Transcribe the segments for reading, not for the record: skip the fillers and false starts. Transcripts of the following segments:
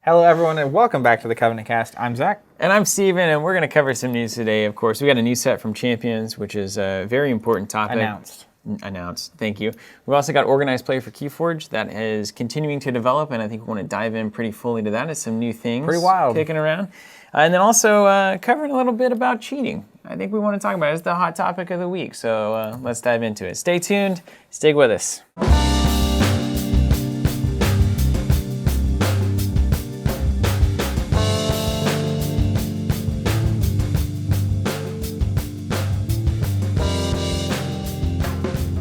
Hello, everyone, and welcome back to the Covenant Cast. I'm Zach. And I'm Steven, and we're going to cover some news today, of course. We got a new set from Champions, which is a very important topic. Announced. Thank you. We've also got Organized Play for KeyForge that is continuing to develop, and I think we want to dive in pretty fully to that. It's some new things Pretty wild. Kicking around. And then also covering a little bit about cheating. I think we want to talk about it. It's the hot topic of the week, so let's dive into it. Stay tuned. Stick with us.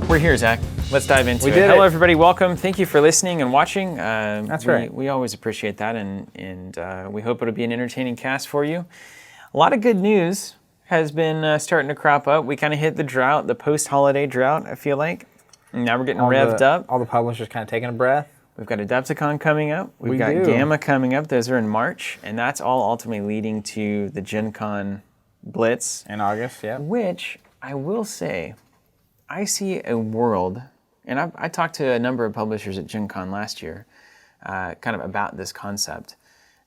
We're here, Zach. Let's dive into it. Hello, everybody. Welcome. Thank you for listening and watching. That's right. We always appreciate that, and we hope it'll be an entertaining cast for you. A lot of good news has been starting to crop up. We kind of hit the drought, the post-holiday drought, I feel like. And now we're getting revved up. All the publishers kind of taking a breath. We've got Adepticon coming up. We've got Gamma coming up. Those are in March, and that's all ultimately leading to the Gen Con Blitz. In August, yeah. Which, I will say, I see a world, and I talked to a number of publishers at Gen Con last year, kind of about this concept,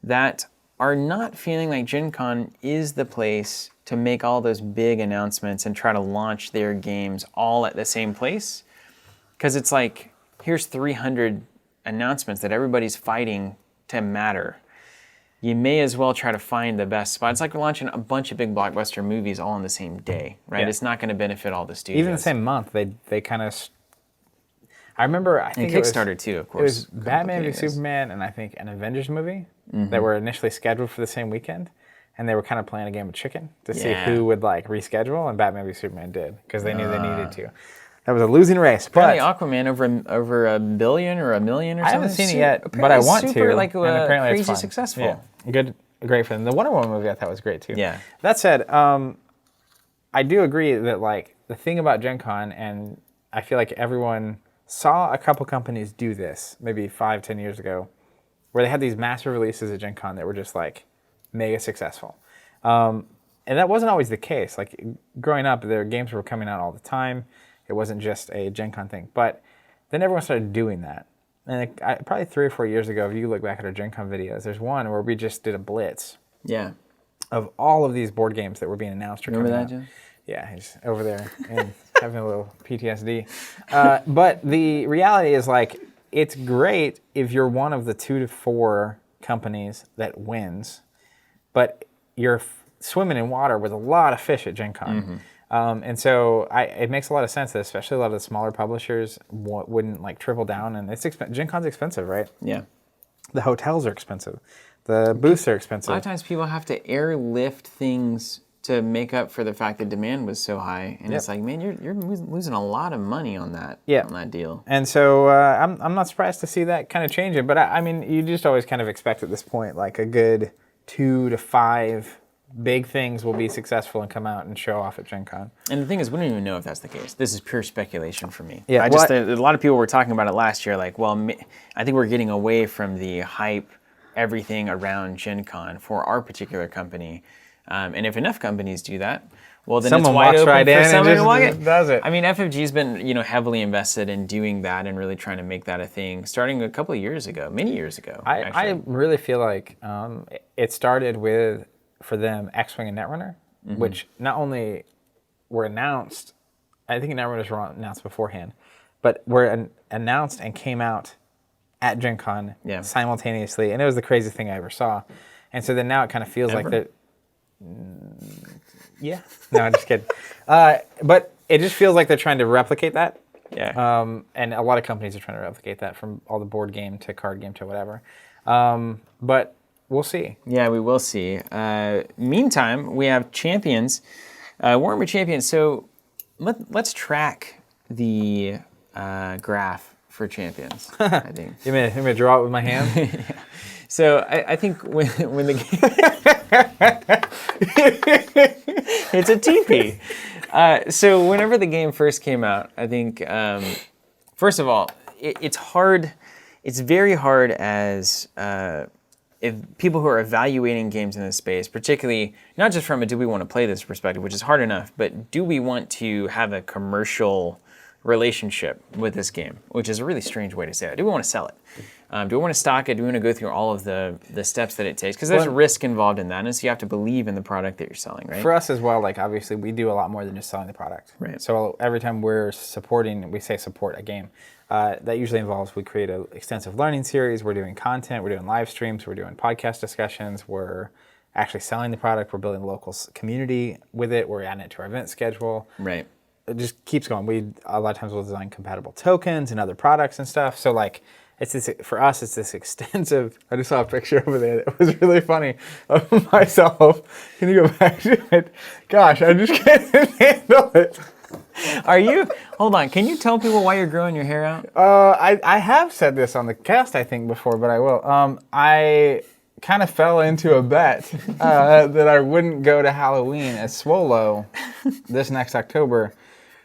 that are not feeling like Gen Con is the place to make all those big announcements and try to launch their games all at the same place. Because it's like, here's 300 announcements that everybody's fighting to matter. You may as well try to find the best spot. It's like we're launching a bunch of big blockbuster movies all on the same day, right? Yeah. It's not going to benefit all the studios. Even the same month, they kind of... I remember, I think Kickstarter too, of course. It was Batman v Superman and I think an Avengers movie that were initially scheduled for the same weekend. And they were kind of playing a game of chicken to see who would like reschedule, and Batman v Superman did, because they knew they needed to. That was a losing race. Apparently Aquaman over a billion or a million or something. I haven't seen it yet, but I want to. Like apparently crazy it's fun. Successful. Yeah. Great for them. The Wonder Woman movie I thought was great too. Yeah. That said, I do agree that like the thing about Gen Con, and I feel like everyone saw a couple companies do this maybe 5-10 years ago, where they had these massive releases at Gen Con that were just like mega successful. And that wasn't always the case. Like growing up, their games were coming out all the time. It wasn't just a Gen Con thing. But then everyone started doing that. And probably 3 or 4 years ago, if you look back at our Gen Con videos, there's one where we just did a blitz of all of these board games that were being announced. Remember that, Jim? Yeah, he's over there and having a little PTSD. But the reality is, like, it's great if you're one of the 2 to 4 companies that wins, but you're swimming in water with a lot of fish at Gen Con. And so it makes a lot of sense that especially a lot of the smaller publishers wouldn't like triple down. And Gen Con's expensive, right? Yeah. The hotels are expensive. The booths are expensive. A lot of times people have to airlift things to make up for the fact that demand was so high. And it's like, man, you're losing a lot of money on that, on that deal. And so I'm not surprised to see that kind of changing. But I mean, you just always kind of expect at this point, like a good 2 to 5 big things will be successful and come out and show off at Gen Con. And the thing is, we don't even know if that's the case. This is pure speculation for me. Yeah, a lot of people were talking about it last year, like, well, I think we're getting away from the hype, everything around Gen Con for our particular company. And if enough companies do that, well, then someone it's wide open right for someone to walk in. Does it. I mean, FFG's been, heavily invested in doing that and really trying to make that a thing, starting a couple of years ago, many years ago. I really feel like it started with, for them, X-Wing and Netrunner, which not only were announced, I think Netrunners were announced beforehand, but were announced and came out at Gen Con simultaneously, and it was the craziest thing I ever saw. And so then now it kind of feels like that. No, I'm just kidding. But it just feels like they're trying to replicate that. Yeah. And a lot of companies are trying to replicate that, from all the board game to card game to whatever. But we'll see. Yeah, we will see. Meantime, we have Champions, Warhammer Champions. So let's track the graph for Champions, I think. You may me draw it with my hand? Yeah. So I think when the game... It's a TP. So whenever the game first came out, I think, first of all, it's hard. It's very hard as... if people who are evaluating games in this space, particularly not just from a do we want to play this perspective, which is hard enough, but do we want to have a commercial relationship with this game, which is a really strange way to say it. Do we want to sell it? Do we want to stock it? Do we want to go through all of the steps that it takes? Because there's risk involved in that, and so you have to believe in the product that you're selling, right? For us as well, like obviously we do a lot more than just selling the product. Right. So every time we say support a game, that usually involves we create an extensive learning series. We're doing content. We're doing live streams. We're doing podcast discussions. We're actually selling the product. We're building a local community with it. We're adding it to our event schedule. Right. It just keeps going. A lot of times we'll design compatible tokens and other products and stuff. So like, for us, it's this extensive. I just saw a picture over there that was really funny of myself. Can you go back to it? Gosh, I just can't handle it. Hold on, can you tell people why you're growing your hair out? I have said this on the cast, I think, before, but I will. I kind of fell into a bet that I wouldn't go to Halloween as Swolo this next October.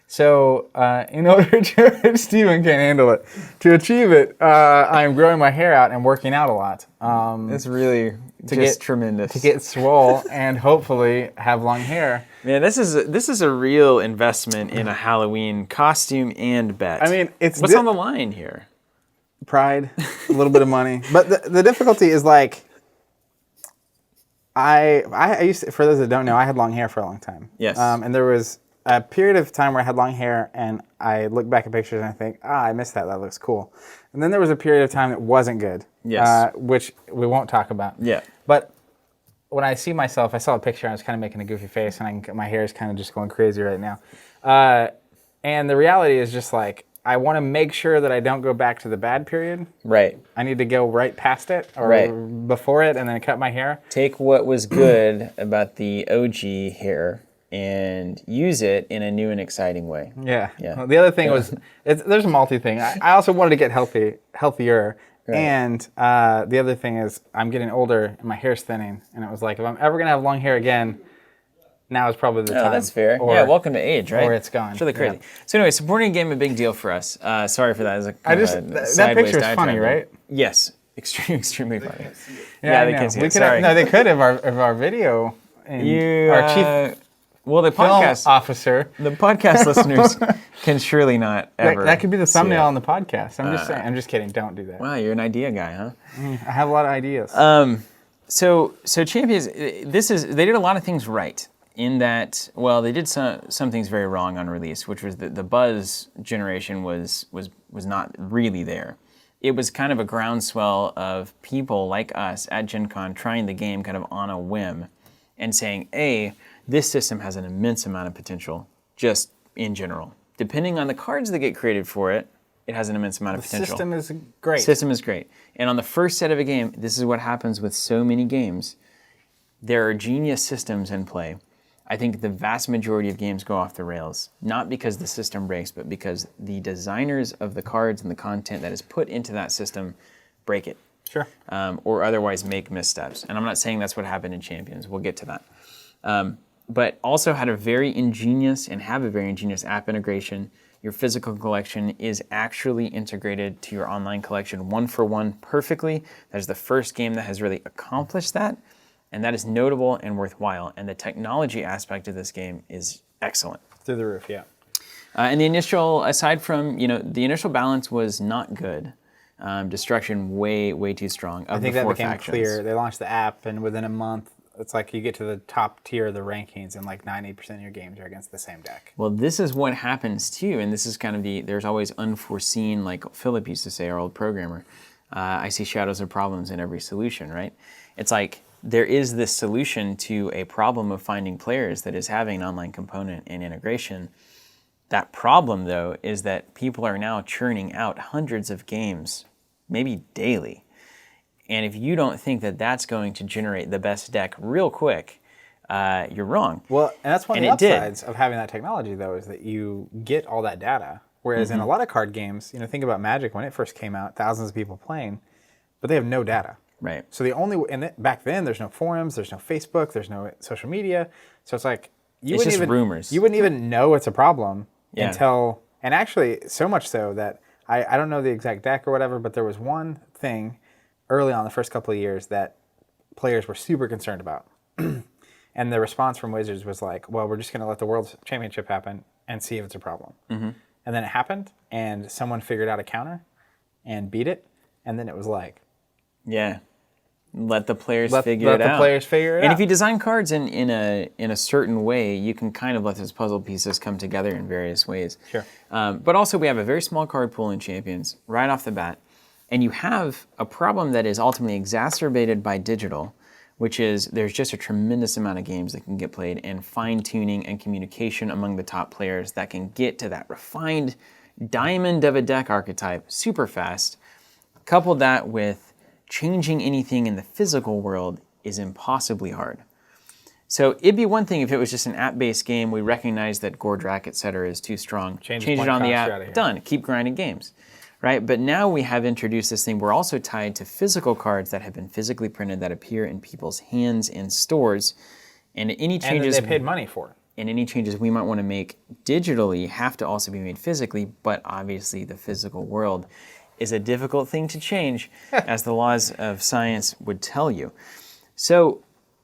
So in order to, Steven can't handle it, to achieve it, I'm growing my hair out and working out a lot. It's really tremendous. To get swole and hopefully have long hair. Man, this is a real investment in a Halloween costume and bet. I mean, what's on the line here? Pride, a little bit of money. But the difficulty is like, I used to, for those that don't know, I had long hair for a long time. Yes. And there was a period of time where I had long hair, and I look back at pictures and I think, I missed that. That looks cool. And then there was a period of time that wasn't good. Yes. Which we won't talk about. Yeah. But when I see myself, I saw a picture, I was kind of making a goofy face, and my hair is kind of just going crazy right now. And the reality is just like, I want to make sure that I don't go back to the bad period. Right. I need to go right past it or before it and then cut my hair. Take what was good about the OG hair and use it in a new and exciting way. Yeah. Well, the other thing was, there's a multi thing. I also wanted to get healthier. Right. And the other thing is, I'm getting older and my hair's thinning. And it was like, if I'm ever going to have long hair again, now is probably the time. Oh, that's fair. Yeah, welcome to age, right? Or it's gone. It's really crazy. Yeah. So anyway, supporting a game, a big deal for us. Sorry for that. That picture is funny, right? Yes. Extremely funny. Yeah, they can't see it. Sorry. No, they could if our video and our chief the podcast officer. The podcast listeners can surely not ever. That could be the thumbnail on the podcast. I'm just saying. I'm just kidding. Don't do that. Wow, you're an idea guy, huh? I have a lot of ideas. So Champions, they did a lot of things right in that. Well, they did some things very wrong on release, which was that the buzz generation was not really there. It was kind of a groundswell of people like us at Gen Con trying the game kind of on a whim and saying, this system has an immense amount of potential, just in general. Depending on the cards that get created for it, it has an immense amount of potential. The system is great. And on the first set of a game, this is what happens with so many games. There are genius systems in play. I think the vast majority of games go off the rails, not because the system breaks, but because the designers of the cards and the content that is put into that system break it. Sure. Or otherwise make missteps. And I'm not saying that's what happened in Champions. We'll get to that. But also have a very ingenious app integration. Your physical collection is actually integrated to your online collection one for one perfectly. That is the first game that has really accomplished that. And that is notable and worthwhile. And the technology aspect of this game is excellent. Through the roof, yeah. And the initial, aside from, the initial balance was not good. Destruction way too strong. I think that became clear. They launched the app, and within a month, it's like you get to the top tier of the rankings, and like 90% of your games are against the same deck. Well, this is what happens too, and this is kind of there's always unforeseen, like Philip used to say, our old programmer, I see shadows of problems in every solution, right? It's like there is this solution to a problem of finding players that is having an online component and integration. That problem, though, is that people are now churning out hundreds of games, maybe daily. And if you don't think that that's going to generate the best deck real quick, you're wrong. Well, and that's one of the upsides of having that technology, though, is that you get all that data. Whereas in a lot of card games, think about Magic when it first came out, thousands of people playing, but they have no data. Right. So back then, there's no forums, there's no Facebook, there's no social media. So it's like it's just rumors. You wouldn't even know it's a problem until, and actually so much so that I don't know the exact deck or whatever, but there was one thing early on, the first couple of years, that players were super concerned about. And the response from Wizards was like, well, we're just going to let the World Championship happen and see if it's a problem. And then it happened, and someone figured out a counter and beat it. and then it was like, Yeah. Let the players let figure it the out. players figure it And out. if you design cards in a certain way, you can kind of let those puzzle pieces come together in various ways. Sure. But also, we have a very small card pool in Champions right off the bat, and you have a problem that is ultimately exacerbated by digital, which is there's just a tremendous amount of games that can get played, and fine-tuning and communication among the top players that can get to that refined diamond of a deck archetype super fast. Couple that with changing anything in the physical world is impossibly hard. So it'd be one thing if it was just an app-based game, we recognize that Gordrak, et cetera, is too strong. Change it point on the cost, you're outta app, here. done, keep grinding games. Right? But now we have introduced this thing, we're also tied to physical cards that have been physically printed that appear in people's hands in stores. And any And that changes they paid money for. and any changes we might want to make digitally have to also be made physically, but obviously the physical world is a difficult thing to change, as the laws of science would tell you. So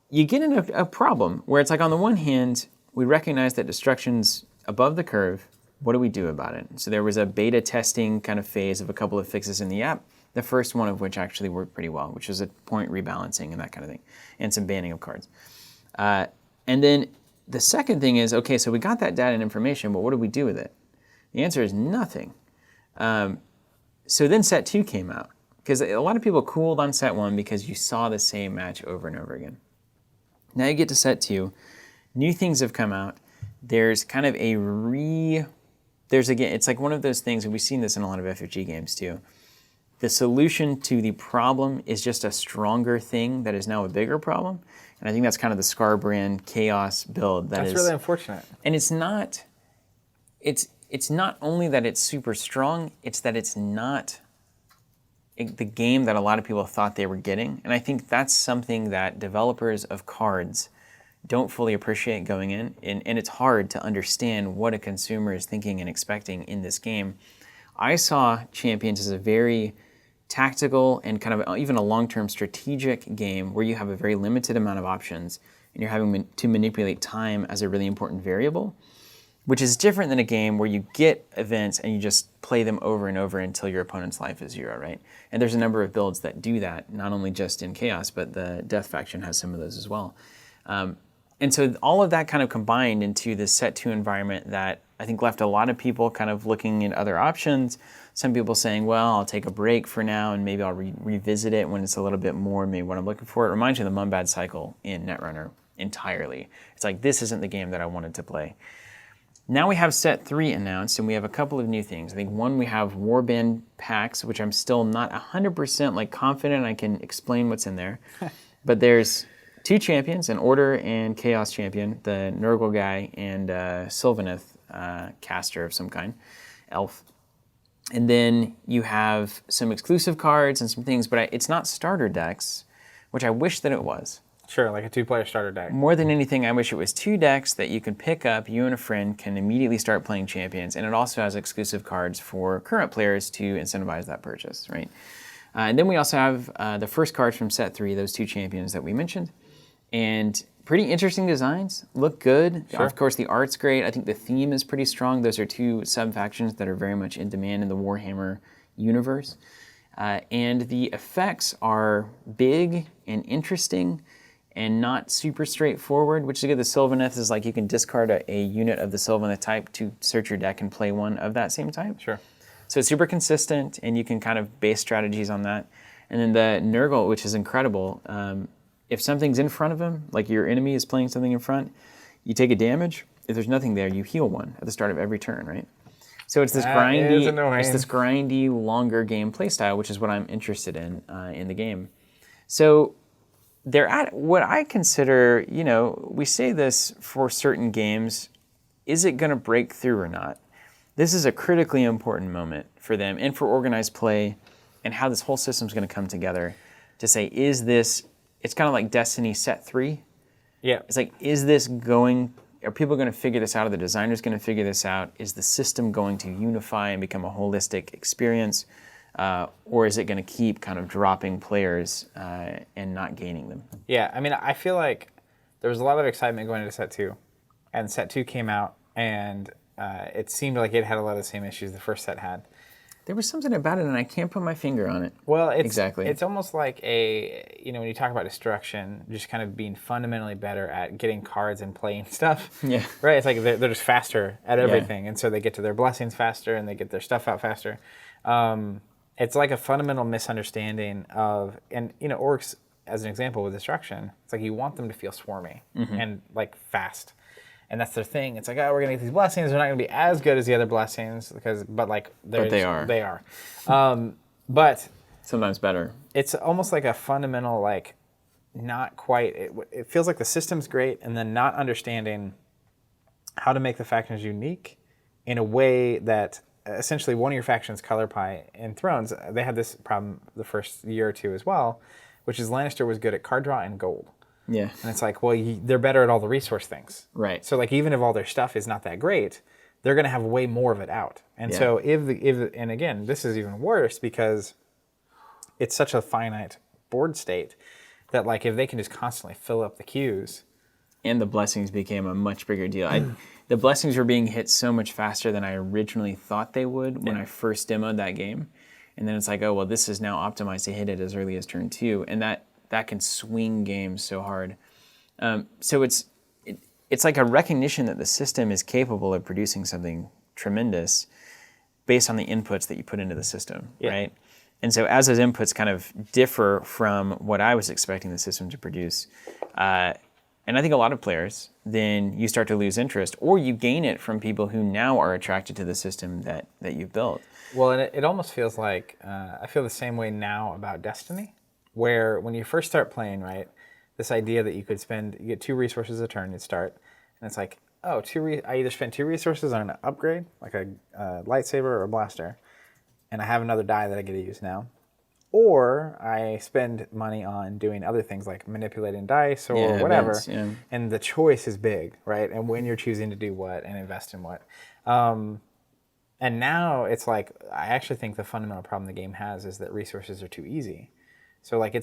you get into a problem where it's like, on the one hand, we recognize that destruction's above the curve. What do we do about it? So there was a beta testing kind of phase of a couple of fixes in the app, the first one of which actually worked pretty well, which was a point rebalancing and that kind of thing, and some banning of cards. And then the second thing is, okay, so we got that data and information, but what do we do with it? The answer is nothing. So then set 2 came out, because a lot of people cooled on set 1 because you saw the same match over and over again. Now you get to set 2, new things have come out. There's kind of it's like one of those things, and we've seen this in a lot of FFG games too. The solution to the problem is just a stronger thing that is now a bigger problem. And I think that's kind of the Scar brand chaos build. That's really unfortunate. And it's not only that it's super strong, it's that it's not the game that a lot of people thought they were getting. And I think that's something that developers of cards don't fully appreciate going in. And it's hard to understand what a consumer is thinking and expecting in this game. I saw Champions as a very tactical and kind of even a long-term strategic game where you have a very limited amount of options and you're having to manipulate time as a really important variable, which is different than a game where you get events and you just play them over and over until your opponent's life is 0, right? And there's a number of builds that do that, not only just in Chaos, but the Death faction has some of those as well. And so all of that kind of combined into this set 2 environment that I think left a lot of people kind of looking at other options. Some people saying, well, I'll take a break for now and maybe I'll revisit it when it's a little bit more maybe what I'm looking for. It reminds me of the Mumbad cycle in Netrunner entirely. It's like, this isn't the game that I wanted to play. Now we have set 3 announced, and we have a couple of new things. I think one, we have Warband packs, which I'm still not 100% like confident I can explain what's in there. But there's 2 champions, an Order and Chaos champion, the Nurgle guy and Sylvaneth caster of some kind, elf. And then you have some exclusive cards and some things, but it's not starter decks, which I wish that it was. Sure, like a 2-player starter deck. More than anything, I wish it was 2 decks that you can pick up, you and a friend can immediately start playing Champions, and it also has exclusive cards for current players to incentivize that purchase, right? And then we also have the first cards from set 3, those 2 champions that we mentioned, and pretty interesting designs, look good. Sure. Of course, the art's great. I think the theme is pretty strong. Those are 2 sub-factions that are very much in demand in the Warhammer universe. And the effects are big and interesting and not super straightforward, which is good. The Sylvaneth is like you can discard a unit of the Sylvaneth type to search your deck and play one of that same type. Sure. So it's super consistent, and you can kind of base strategies on that. And then the Nurgle, which is incredible, if something's in front of him, like your enemy is playing something in front, you take a damage. If there's nothing there, you heal 1 at the start of every turn, right? So it's this That is annoying. it's this grindy, longer game playstyle, which is what I'm interested in the game. So they're at what I consider, we say this for certain games, is it going to break through or not? This is a critically important moment for them and for organized play and how this whole system's going to come together to say, is this, it's kind of like Destiny set 3. Yeah. It's like, are people going to figure this out? Are the designers going to figure this out? Is the system going to unify and become a holistic experience? Or is it going to keep kind of dropping players and not gaining them? Yeah, I mean, I feel like there was a lot of excitement going into set 2. And set 2 came out, and it seemed like it had a lot of the same issues the first set had. There was something about it, and I can't put my finger on it. Well, Exactly. it's almost like when you talk about destruction, just kind of being fundamentally better at getting cards and playing stuff. Yeah. Right? It's like they're just faster at everything. And so they get to their blessings faster and they get their stuff out faster. It's like a fundamental misunderstanding of, and orcs, as an example with destruction, it's like you want them to feel swarmy and like fast. And that's their thing. It's like, oh, we're gonna get these blessings. They're not gonna be as good as the other blessings but they are. They are. But Sometimes better. it's almost like a fundamental, like, not quite. It feels like the system's great, and then not understanding how to make the factions unique in a way that essentially one of your factions, Color Pie in Thrones, they had this problem the first year or two as well, which is Lannister was good at card draw and gold. Yeah. And it's like, well, they're better at all the resource things. Right. So like, even if all their stuff is not that great, they're going to have way more of it out. And so and again, this is even worse because it's such a finite board state that like, if they can just constantly fill up the queues. And the blessings became a much bigger deal. The blessings were being hit so much faster than I originally thought they would when I first demoed that game. And then it's like, oh, well, this is now optimized to hit it as early as turn 2. And that can swing games so hard. So it's like a recognition that the system is capable of producing something tremendous based on the inputs that you put into the system, right? And so as those inputs kind of differ from what I was expecting the system to produce, and I think a lot of players, then you start to lose interest, or you gain it from people who now are attracted to the system that you've built. Well, and it almost feels like, I feel the same way now about Destiny, where when you first start playing, right, this idea that you get 2 resources a turn, you'd start, and it's like, oh, I either spend 2 resources on an upgrade, like a lightsaber or a blaster, and I have another die that I get to use now, or I spend money on doing other things like manipulating dice or whatever, events, and the choice is big, right, and when you're choosing to do what and invest in what. And now it's like, I actually think the fundamental problem the game has is that resources are too easy. So like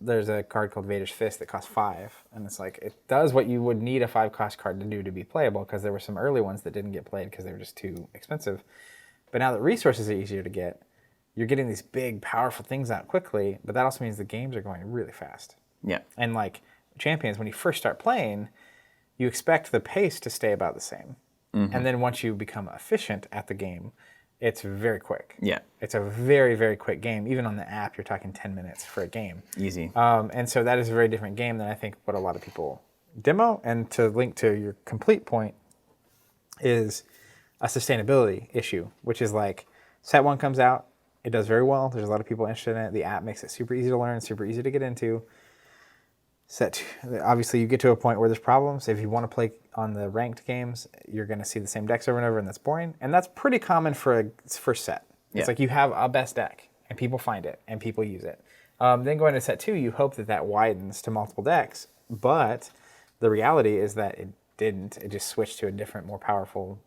there's a card called Vader's Fist that costs 5, and it's like, it does what you would need a 5-cost card to do to be playable, because there were some early ones that didn't get played because they were just too expensive. But now that resources are easier to get, you're getting these big, powerful things out quickly, but that also means the games are going really fast. Yeah. And like Champions, when you first start playing, you expect the pace to stay about the same. And then once you become efficient at the game, it's very quick. Yeah. It's a very, very quick game. Even on the app, you're talking 10 minutes for a game. Easy. And so that is a very different game than I think what a lot of people demo. And to link to your complete point is a sustainability issue, which is like, set 1 comes out, it does very well. There's a lot of people interested in it. The app makes it super easy to learn, super easy to get into. Obviously, you get to a point where there's problems. If you want to play on the ranked games, you're going to see the same decks over and over, and that's boring. And that's pretty common for a first set. It's like you have a best deck, and people find it, and people use it. Then going to set 2, you hope that widens to multiple decks, but the reality is that it didn't. It just switched to a different, more powerful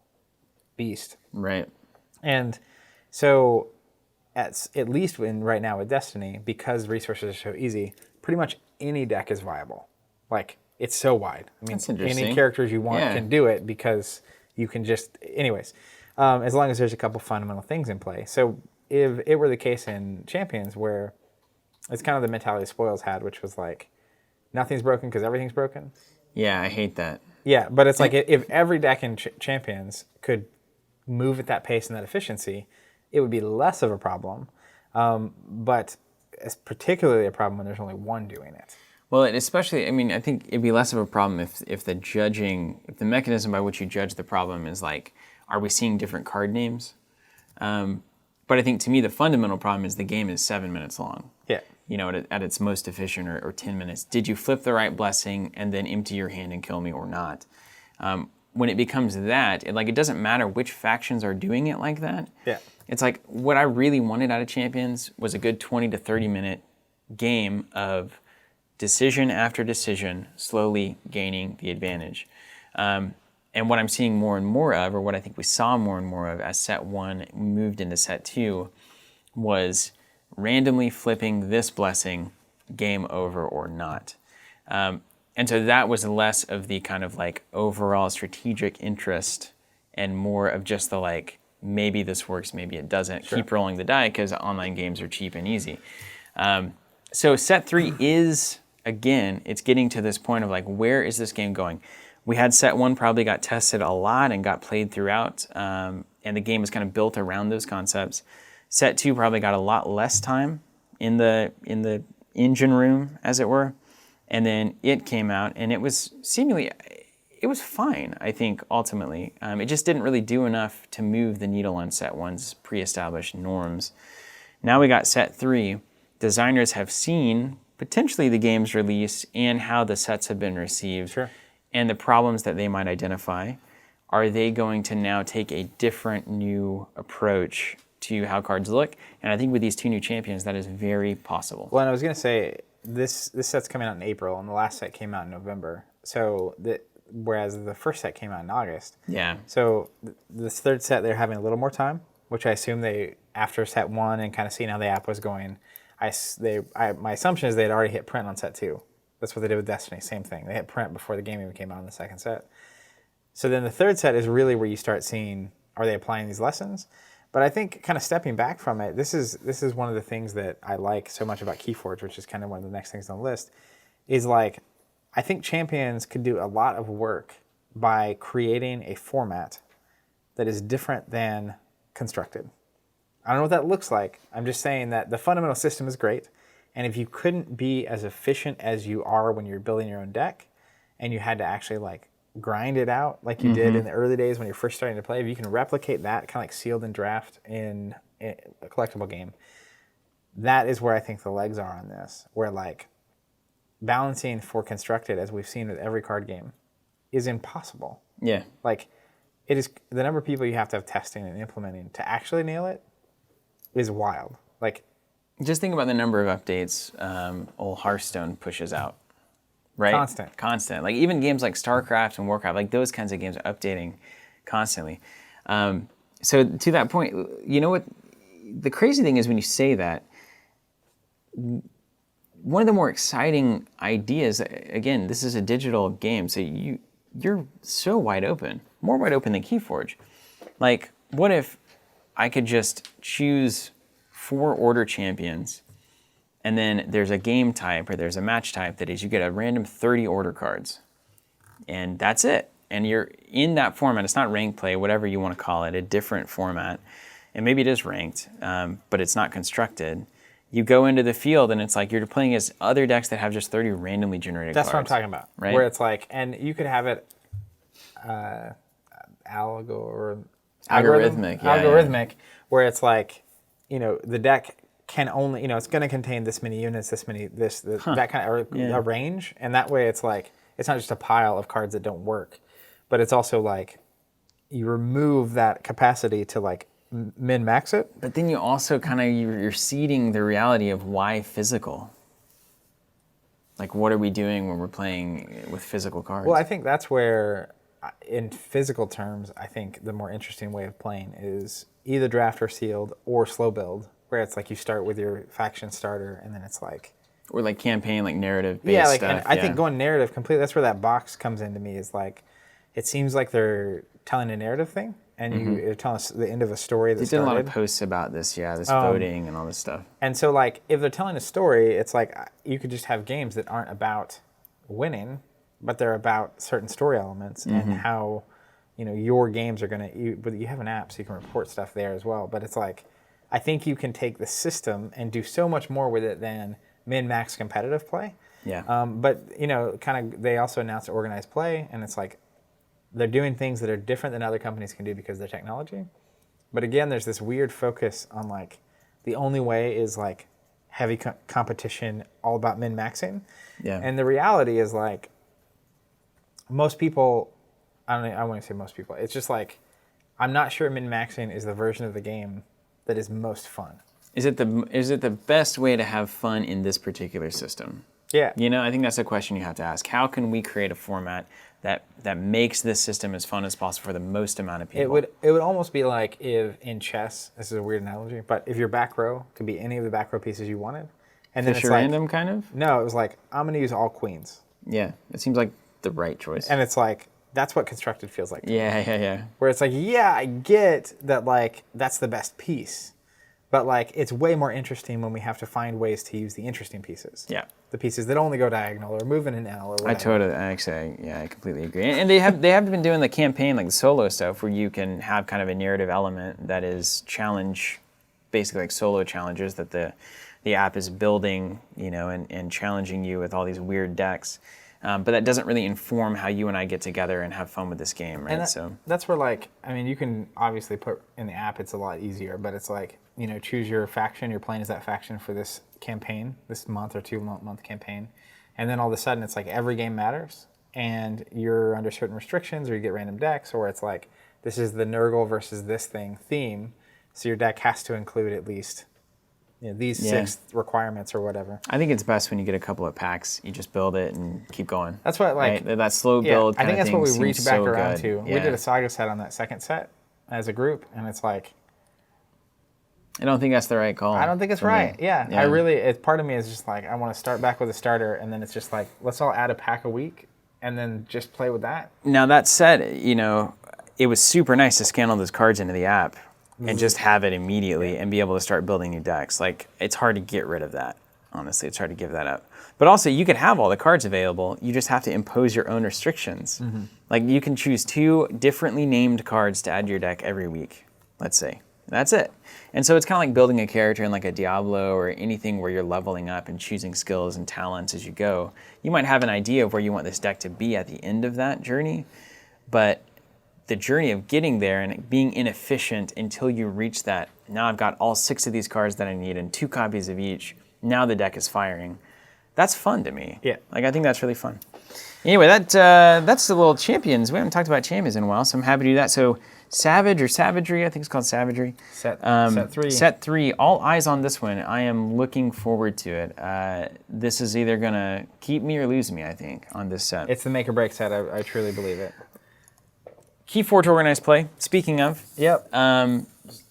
beast. Right. And so, at least right now with Destiny, because resources are so easy, pretty much any deck is viable. Like, it's so wide. I mean, That's interesting. any characters you want can do it, because you can just... Anyways, as long as there's a couple fundamental things in play. So if it were the case in Champions, where it's kind of the mentality Spoils had, which was like, nothing's broken because everything's broken. Yeah, I hate that. Yeah, but it's like, if every deck in Champions could move at that pace and that efficiency, it would be less of a problem. But it's particularly a problem when there's only one doing it. Well, and especially, I mean, I think it'd be less of a problem if the mechanism by which you judge the problem is like, are we seeing different card names? But I think, to me, the fundamental problem is the game is 7 minutes long. Yeah. You know, at its most efficient, or 10 minutes. Did you flip the right blessing and then empty your hand and kill me or not? When it becomes that, it doesn't matter which factions are doing it like that. Yeah. It's like, what I really wanted out of Champions was a good 20 to 30 minute game of decision after decision, slowly gaining the advantage. And what I'm seeing more and more of, or what I think we saw more and more of as set 1 moved into set 2, was randomly flipping this blessing, game over or not. And so that was less of the kind of like overall strategic interest and more of just the like, maybe this works, maybe it doesn't. Keep rolling the die because online games are cheap and easy. So set 3 is, again, it's getting to this point of like, where is this game going? We had set 1 probably got tested a lot and got played throughout, and the game is kind of built around those concepts. Set 2 probably got a lot less time in the engine room, as it were, and then it came out, and it was fine, I think, ultimately. It just didn't really do enough to move the needle on set 1's pre-established norms. Now we got set 3. Designers have seen potentially the game's release and how the sets have been received and the problems that they might identify. Are they going to now take a different new approach to how cards look? And I think with these 2 new champions, that is very possible. Well, and I was going to say, this set's coming out in April, and the last set came out in November. So, whereas the first set came out in August. Yeah. So, this third set, they're having a little more time, which I assume they, after set 1 and kind of seeing how the app was going, my assumption is they had already hit print on set 2. That's what they did with Destiny, same thing. They hit print before the game even came out in the second set. So then the third set is really where you start seeing, are they applying these lessons? But I think kind of stepping back from it, this is one of the things that I like so much about KeyForge, which is kind of one of the next things on the list, is like, I think Champions could do a lot of work by creating a format that is different than Constructed. I don't know what that looks like. I'm just saying that the fundamental system is great. And if you couldn't be as efficient as you are when you're building your own deck, and you had to actually like grind it out like you did in the early days when you're first starting to play, if you can replicate that kind of like sealed and draft in a collectible game, that is where I think the legs are on this. Where like balancing for Constructed, as we've seen with every card game, is impossible. Yeah. Like, it is the number of people you have to have testing and implementing to actually nail it is wild. Like, just think about the number of updates old Hearthstone pushes out, right? Constant. Like even games like StarCraft and Warcraft, like those kinds of games are updating constantly. So to that point, you know what? The crazy thing is when you say that, one of the more exciting ideas, again, this is a digital game, so you're so wide open, more wide open than KeyForge. Like, what if I could just choose 4 order champions, and then there's a game type or there's a match type that is you get a random 30 order cards, and that's it. And you're in that format. It's not ranked play, whatever you want to call it, a different format. And maybe it is ranked, but it's not constructed. You go into the field, and it's like you're playing as other decks that have just 30 randomly generated cards. That's what I'm talking about. Right? Where it's like, and you could have it algorithmic, where it's like, the deck can only, it's going to contain this many units, that kind of, a range. And that way it's like, it's not just a pile of cards that don't work, but it's also like, you remove that capacity to like min-max it. But then you also kind of, you're seeding the reality of why physical. Like, what are we doing when we're playing with physical cards? Well, I think that's where, in physical terms, I think the more interesting way of playing is either draft or sealed or slow build, where it's like you start with your faction starter and then it's like... Or like campaign, like narrative-based stuff. And I think going narrative completely, that's where that box comes into me, is like, it seems like they're telling a narrative thing, and you're telling us the end of a story that started. They did a lot of posts about this, this voting and all this stuff. And so, like, if they're telling a story, it's like you could just have games that aren't about winning, but they're about certain story elements and how, your games are going to... But you have an app, so you can report stuff there as well. But it's like, I think you can take the system and do so much more with it than min-max competitive play. Yeah. But, kind of, they also announced organized play, and it's like, they're doing things that are different than other companies can do because of their technology. But again, there's this weird focus on like, the only way is like heavy competition, all about min-maxing. Yeah. And the reality is like, most people, I wouldn't say most people, it's just like, I'm not sure min-maxing is the version of the game that is most fun. Is it the best way to have fun in this particular system? Yeah. I think that's a question you have to ask. How can we create a format that makes this system as fun as possible for the most amount of people? It would almost be like if in chess, this is a weird analogy, but if your back row could be any of the back row pieces you wanted, and then it's like, random kind of? No, it was like, I'm going to use all queens. Yeah, it seems like the right choice. And it's like, That's what constructed feels like to me. Yeah. Where it's like, yeah, I get that, like, that's the best piece. But, like, it's way more interesting when we have to find ways to use the interesting pieces. Yeah. The pieces that only go diagonal or move in an L or whatever. I completely agree. And they have been doing the campaign, like the solo stuff, where you can have kind of a narrative element that is basically like solo challenges that the app is building, and challenging you with all these weird decks. But that doesn't really inform how you and I get together and have fun with this game, right? And that's where, like, I mean, you can obviously put in the app, it's a lot easier, but it's like, choose your faction. You're playing as that faction for this campaign, this month or 2-month campaign. And then all of a sudden it's like every game matters and you're under certain restrictions or you get random decks, or it's like, this is the Nurgle versus this theme. So your deck has to include at least these 6 requirements or whatever. I think it's best when you get a couple of packs, you just build it and keep going. That's what, like, right? That slow build. I think that's what we reach back around to. to. Yeah. We did a Saga set on that second set as a group, and it's like, I don't think that's the right call. I don't think it's right. Yeah. Part of me is just like, I want to start back with a starter, and then it's just like, let's all add a pack a week and then just play with that. Now that said, it was super nice to scan all those cards into the app and just have it immediately and be able to start building new decks. Like, it's hard to get rid of that. Honestly, it's hard to give that up. But also, you can have all the cards available. You just have to impose your own restrictions. Mm-hmm. Like, you can choose 2 differently named cards to add to your deck every week, let's say. That's it. And so it's kind of like building a character in like a Diablo or anything where you're leveling up and choosing skills and talents as you go. You might have an idea of where you want this deck to be at the end of that journey, but the journey of getting there and being inefficient until you reach that, now I've got all 6 of these cards that I need and 2 copies of each, now the deck is firing. That's fun to me. Yeah. Like, I think that's really fun. Anyway, that's the little Champions. We haven't talked about Champions in a while, so I'm happy to do that. So Savage or Savagery, I think it's called Savagery. Set 3. Set 3. All eyes on this one. I am looking forward to it. This is either going to keep me or lose me, I think, on this set. It's the make or break set. I truly believe it. KeyForge Organized play. Speaking of, yep.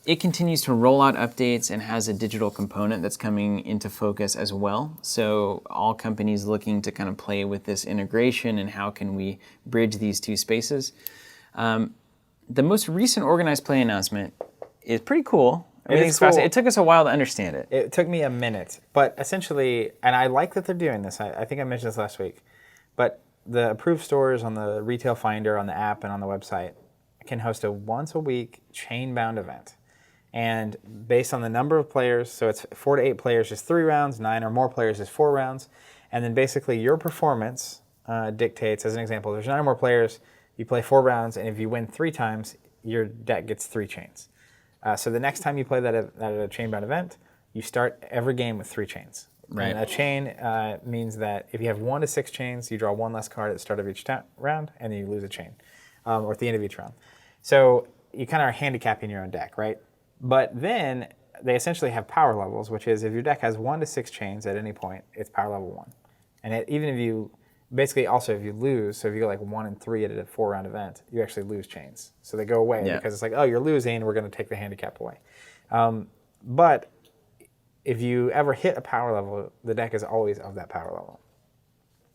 It continues to roll out updates and has a digital component that's coming into focus as well. So all companies looking to kind of play with this integration and how can we bridge these 2 spaces. The most recent organized play announcement is pretty cool. It's cool. It took us a while to understand it. It took me a minute, but essentially, and I like that they're doing this. I think I mentioned this last week, but the approved stores on the retail finder, on the app, and on the website can host a once a week chain-bound event. And based on the number of players, so it's 4 to 8 players is 3 rounds, 9 or more players is 4 rounds, and then basically your performance dictates, as an example, there's 9 or more players, you play 4 rounds, and if you win 3 times, your deck gets 3 chains. So the next time you play that at a chain-bound event, you start every game with 3 chains. Right. And a chain means that if you have 1 to 6 chains, you draw 1 less card at the start of each round, and then you lose a chain, or at the end of each round. So you kind of are handicapping your own deck, right? But then they essentially have power levels, which is if your deck has 1 to 6 chains at any point, it's power level 1. And even if you, basically also if you lose, so if you go like 1 and 3 at a 4-round event, you actually lose chains. So they go away because it's like, oh, you're losing, we're going to take the handicap away. But if you ever hit a power level, the deck is always of that power level.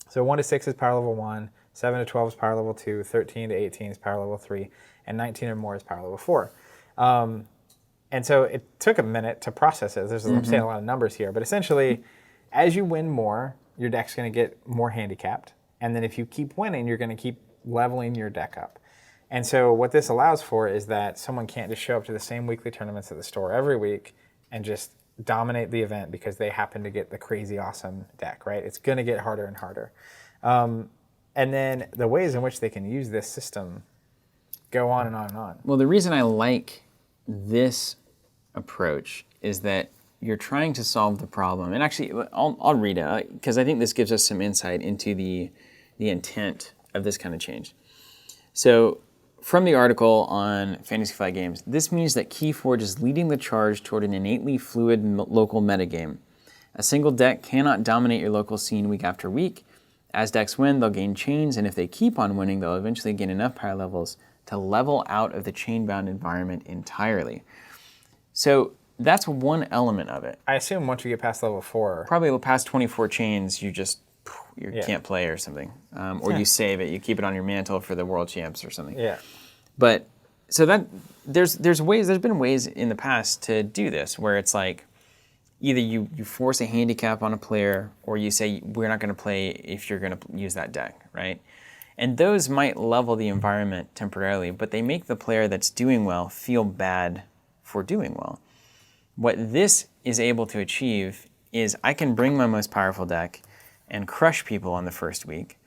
So 1 to 6 is power level 1, 7 to 12 is power level 2, 13 to 18 is power level 3, and 19 or more is power level 4. And so it took a minute to process it. I'm saying a lot of numbers here, but essentially, as you win more, your deck's going to get more handicapped. And then if you keep winning, you're going to keep leveling your deck up. And so what this allows for is that someone can't just show up to the same weekly tournaments at the store every week and just dominate the event because they happen to get the crazy awesome deck, right? It's going to get harder and harder. And then the ways in which they can use this system go on and on and on. Well, the reason I like this approach is that you're trying to solve the problem. And actually, I'll read it because I think this gives us some insight into the intent of this kind of change. So from the article on Fantasy Flight Games, this means that KeyForge is leading the charge toward an innately fluid local metagame. A single deck cannot dominate your local scene week after week. As decks win, they'll gain chains, and if they keep on winning, they'll eventually gain enough power levels to level out of the chain-bound environment entirely. So that's one element of it. I assume once you get past level 4... Probably past 24 chains, you can't play or something. Or you save it, you keep it on your mantle for the World Champs or something. Yeah. But so that there's been ways in the past to do this where it's like either you force a handicap on a player or you say we're not going to play if you're going to use that deck, right? And those might level the environment temporarily, but they make the player that's doing well feel bad for doing well. What this is able to achieve is I can bring my most powerful deck and crush people on the first week.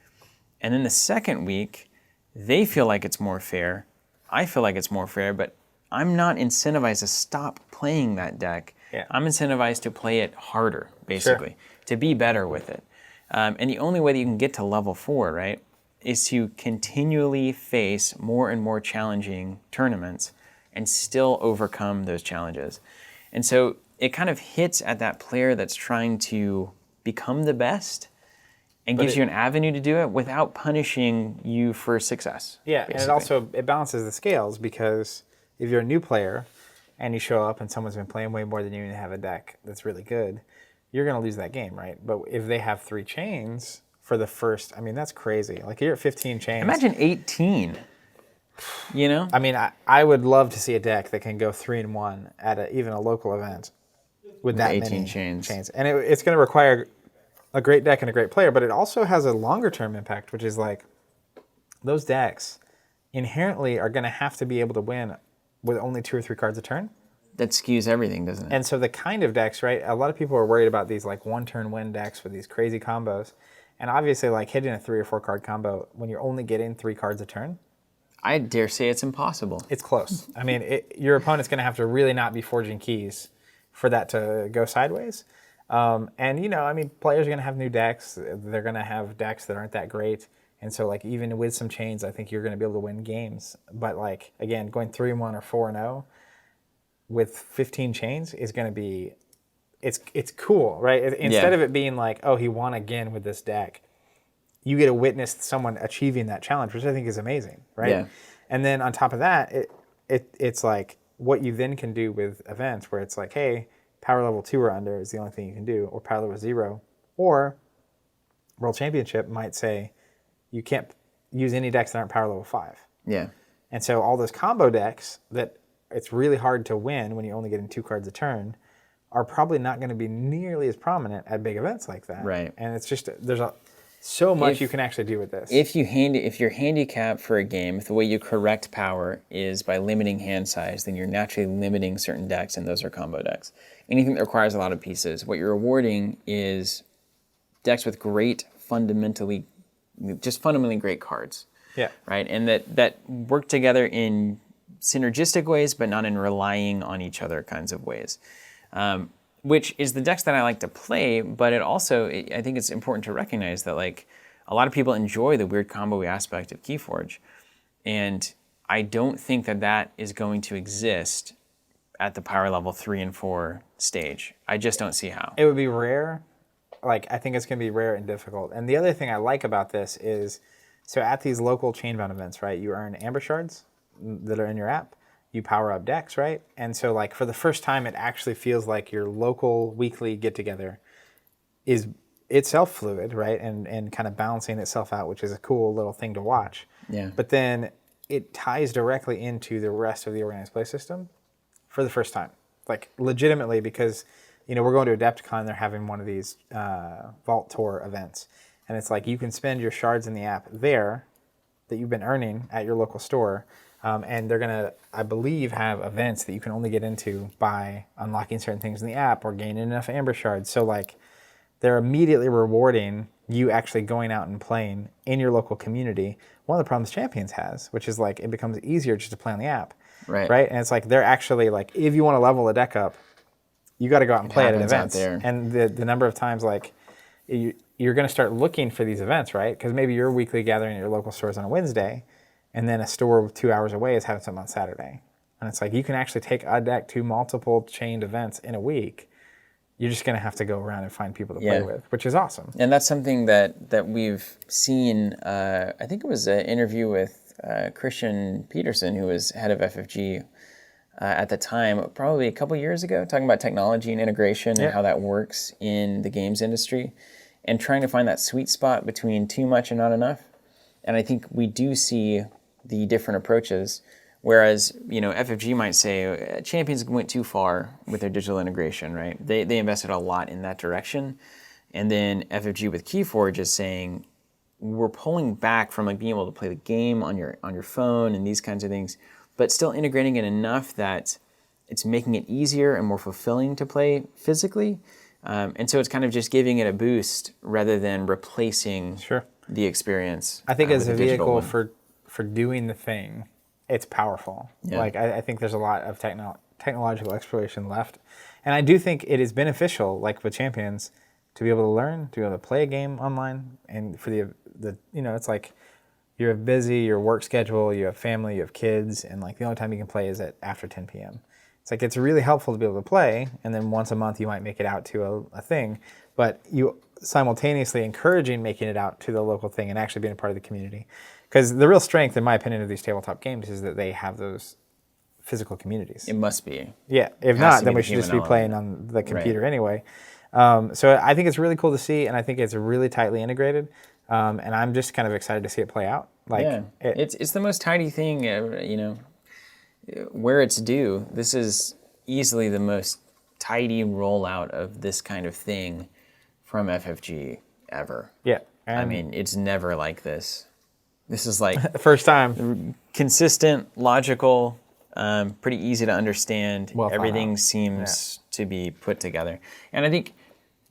And then the second week, they feel like it's more fair. I feel like it's more fair, but I'm not incentivized to stop playing that deck. Yeah. I'm incentivized to play it harder, basically, to be better with it. And the only way that you can get to level 4, right, is to continually face more and more challenging tournaments and still overcome those challenges. And so it kind of hits at that player that's trying to become the best and gives you an avenue to do it without punishing you for success. Yeah, basically. and it also balances the scales, because if you're a new player and you show up and someone's been playing way more than you and have a deck that's really good, you're going to lose that game, right? But if they have 3 chains for the first, I mean, that's crazy. Like, you're at 15 chains. Imagine 18, you know? I mean, I would love to see a deck that can go 3-1 at even a local event with that 18 many chains. And it's going to require a great deck and a great player, but it also has a longer term impact, which is like those decks inherently are going to have to be able to win with only 2 or 3 cards a turn. That skews everything, doesn't it? And so the kind of decks, right? A lot of people are worried about these like 1-turn win decks with these crazy combos. And obviously, like, hitting a 3 or 4 card combo when you're only getting 3 cards a turn, I dare say it's impossible. it's close. I mean, your opponent's going to have to really not be forging keys for that to go sideways. And, you know, I mean, players are going to have new decks. They're going to have decks that aren't that great. And so, like, even with some chains, I think you're going to be able to win games. But, like, again, going 3-1 or 4-0 with 15 chains is going to be, it's cool, right? Instead of it being like, oh, he won again with this deck, you get to witness someone achieving that challenge, which I think is amazing, right? Yeah. And then on top of that, it's like what you then can do with events where it's like, hey, power level 2 or under is the only thing you can do, or power level 0, or World Championship might say you can't use any decks that aren't power level 5. Yeah. And so all those combo decks that it's really hard to win when you're only getting 2 cards a turn are probably not going to be nearly as prominent at big events like that. Right. And it's just, there's so much you can actually do with this. If you're handicapped for a game, if the way you correct power is by limiting hand size, then you're naturally limiting certain decks, and those are combo decks. Anything that requires a lot of pieces, what you're rewarding is decks with fundamentally great cards. Yeah. Right? And that work together in synergistic ways, but not in relying on each other kinds of ways. Which is the decks that I like to play, but I think it's important to recognize that, like, a lot of people enjoy the weird combo aspect of KeyForge, and I don't think that is going to exist at the power level 3 and 4 stage. I just don't see how. It would be rare. Like, I think it's going to be rare and difficult. And the other thing I like about this is, so at these local chainbound events, right, you earn Amber Shards that are in your app. You power up decks, right? And so, like, for the first time, it actually feels like your local weekly get-together is itself fluid, right? And kind of balancing itself out, which is a cool little thing to watch. Yeah. But then it ties directly into the rest of the organized play system for the first time. Like, legitimately, because, you know, we're going to Adepticon, they're having one of these Vault Tour events. And it's like you can spend your shards in the app there that you've been earning at your local store. And they're going to, I believe, have events that you can only get into by unlocking certain things in the app or gaining enough Amber Shards. So, like, they're immediately rewarding you actually going out and playing in your local community. One of the problems Champions has, which is, like, it becomes easier just to play on the app. Right. Right? And it's like they're actually, like, if you want to level a deck up, you got to go out and play at events. And the number of times, like, you're going to start looking for these events, right? Because maybe your weekly gathering at your local stores on a Wednesday, and then a store 2 hours away is having something on Saturday. And it's like you can actually take a deck to multiple chained events in a week. You're just going to have to go around and find people to play with, which is awesome. And that's something that we've seen. I think it was an interview with Christian Peterson, who was head of FFG at the time, probably a couple years ago, talking about technology and integration and how that works in the games industry. and trying to find that sweet spot between too much and not enough. And I think we do see the different approaches. Whereas, FFG might say Champions went too far with their digital integration, right? They invested a lot in that direction. And then FFG with KeyForge is saying, we're pulling back from like being able to play the game on your phone and these kinds of things, but still integrating it enough that it's making it easier and more fulfilling to play physically. And so it's kind of just giving it a boost rather than replacing the experience. I think as a vehicle for doing the thing, it's powerful. Yeah. Like I think there's a lot of technological exploration left. And I do think it is beneficial, like with Champions, to be able to learn, to be able to play a game online. And for the it's like you're busy, your work schedule, you have family, you have kids, and like the only time you can play is after 10 p.m. It's like it's really helpful to be able to play, and then once a month you might make it out to a thing, but you simultaneously encouraging making it out to the local thing and actually being a part of the community. Because the real strength, in my opinion, of these tabletop games is that they have those physical communities. It must be. Yeah. If not, then we should just be playing on the computer anyway. So I think it's really cool to see, and I think it's really tightly integrated. And I'm just kind of excited to see it play out. It's the most tidy thing, where it's due. This is easily the most tidy rollout of this kind of thing from FFG ever. Yeah. I mean, it's never like this. This is like the first time. Consistent, logical, pretty easy to understand. Well, everything seems to be put together. And I think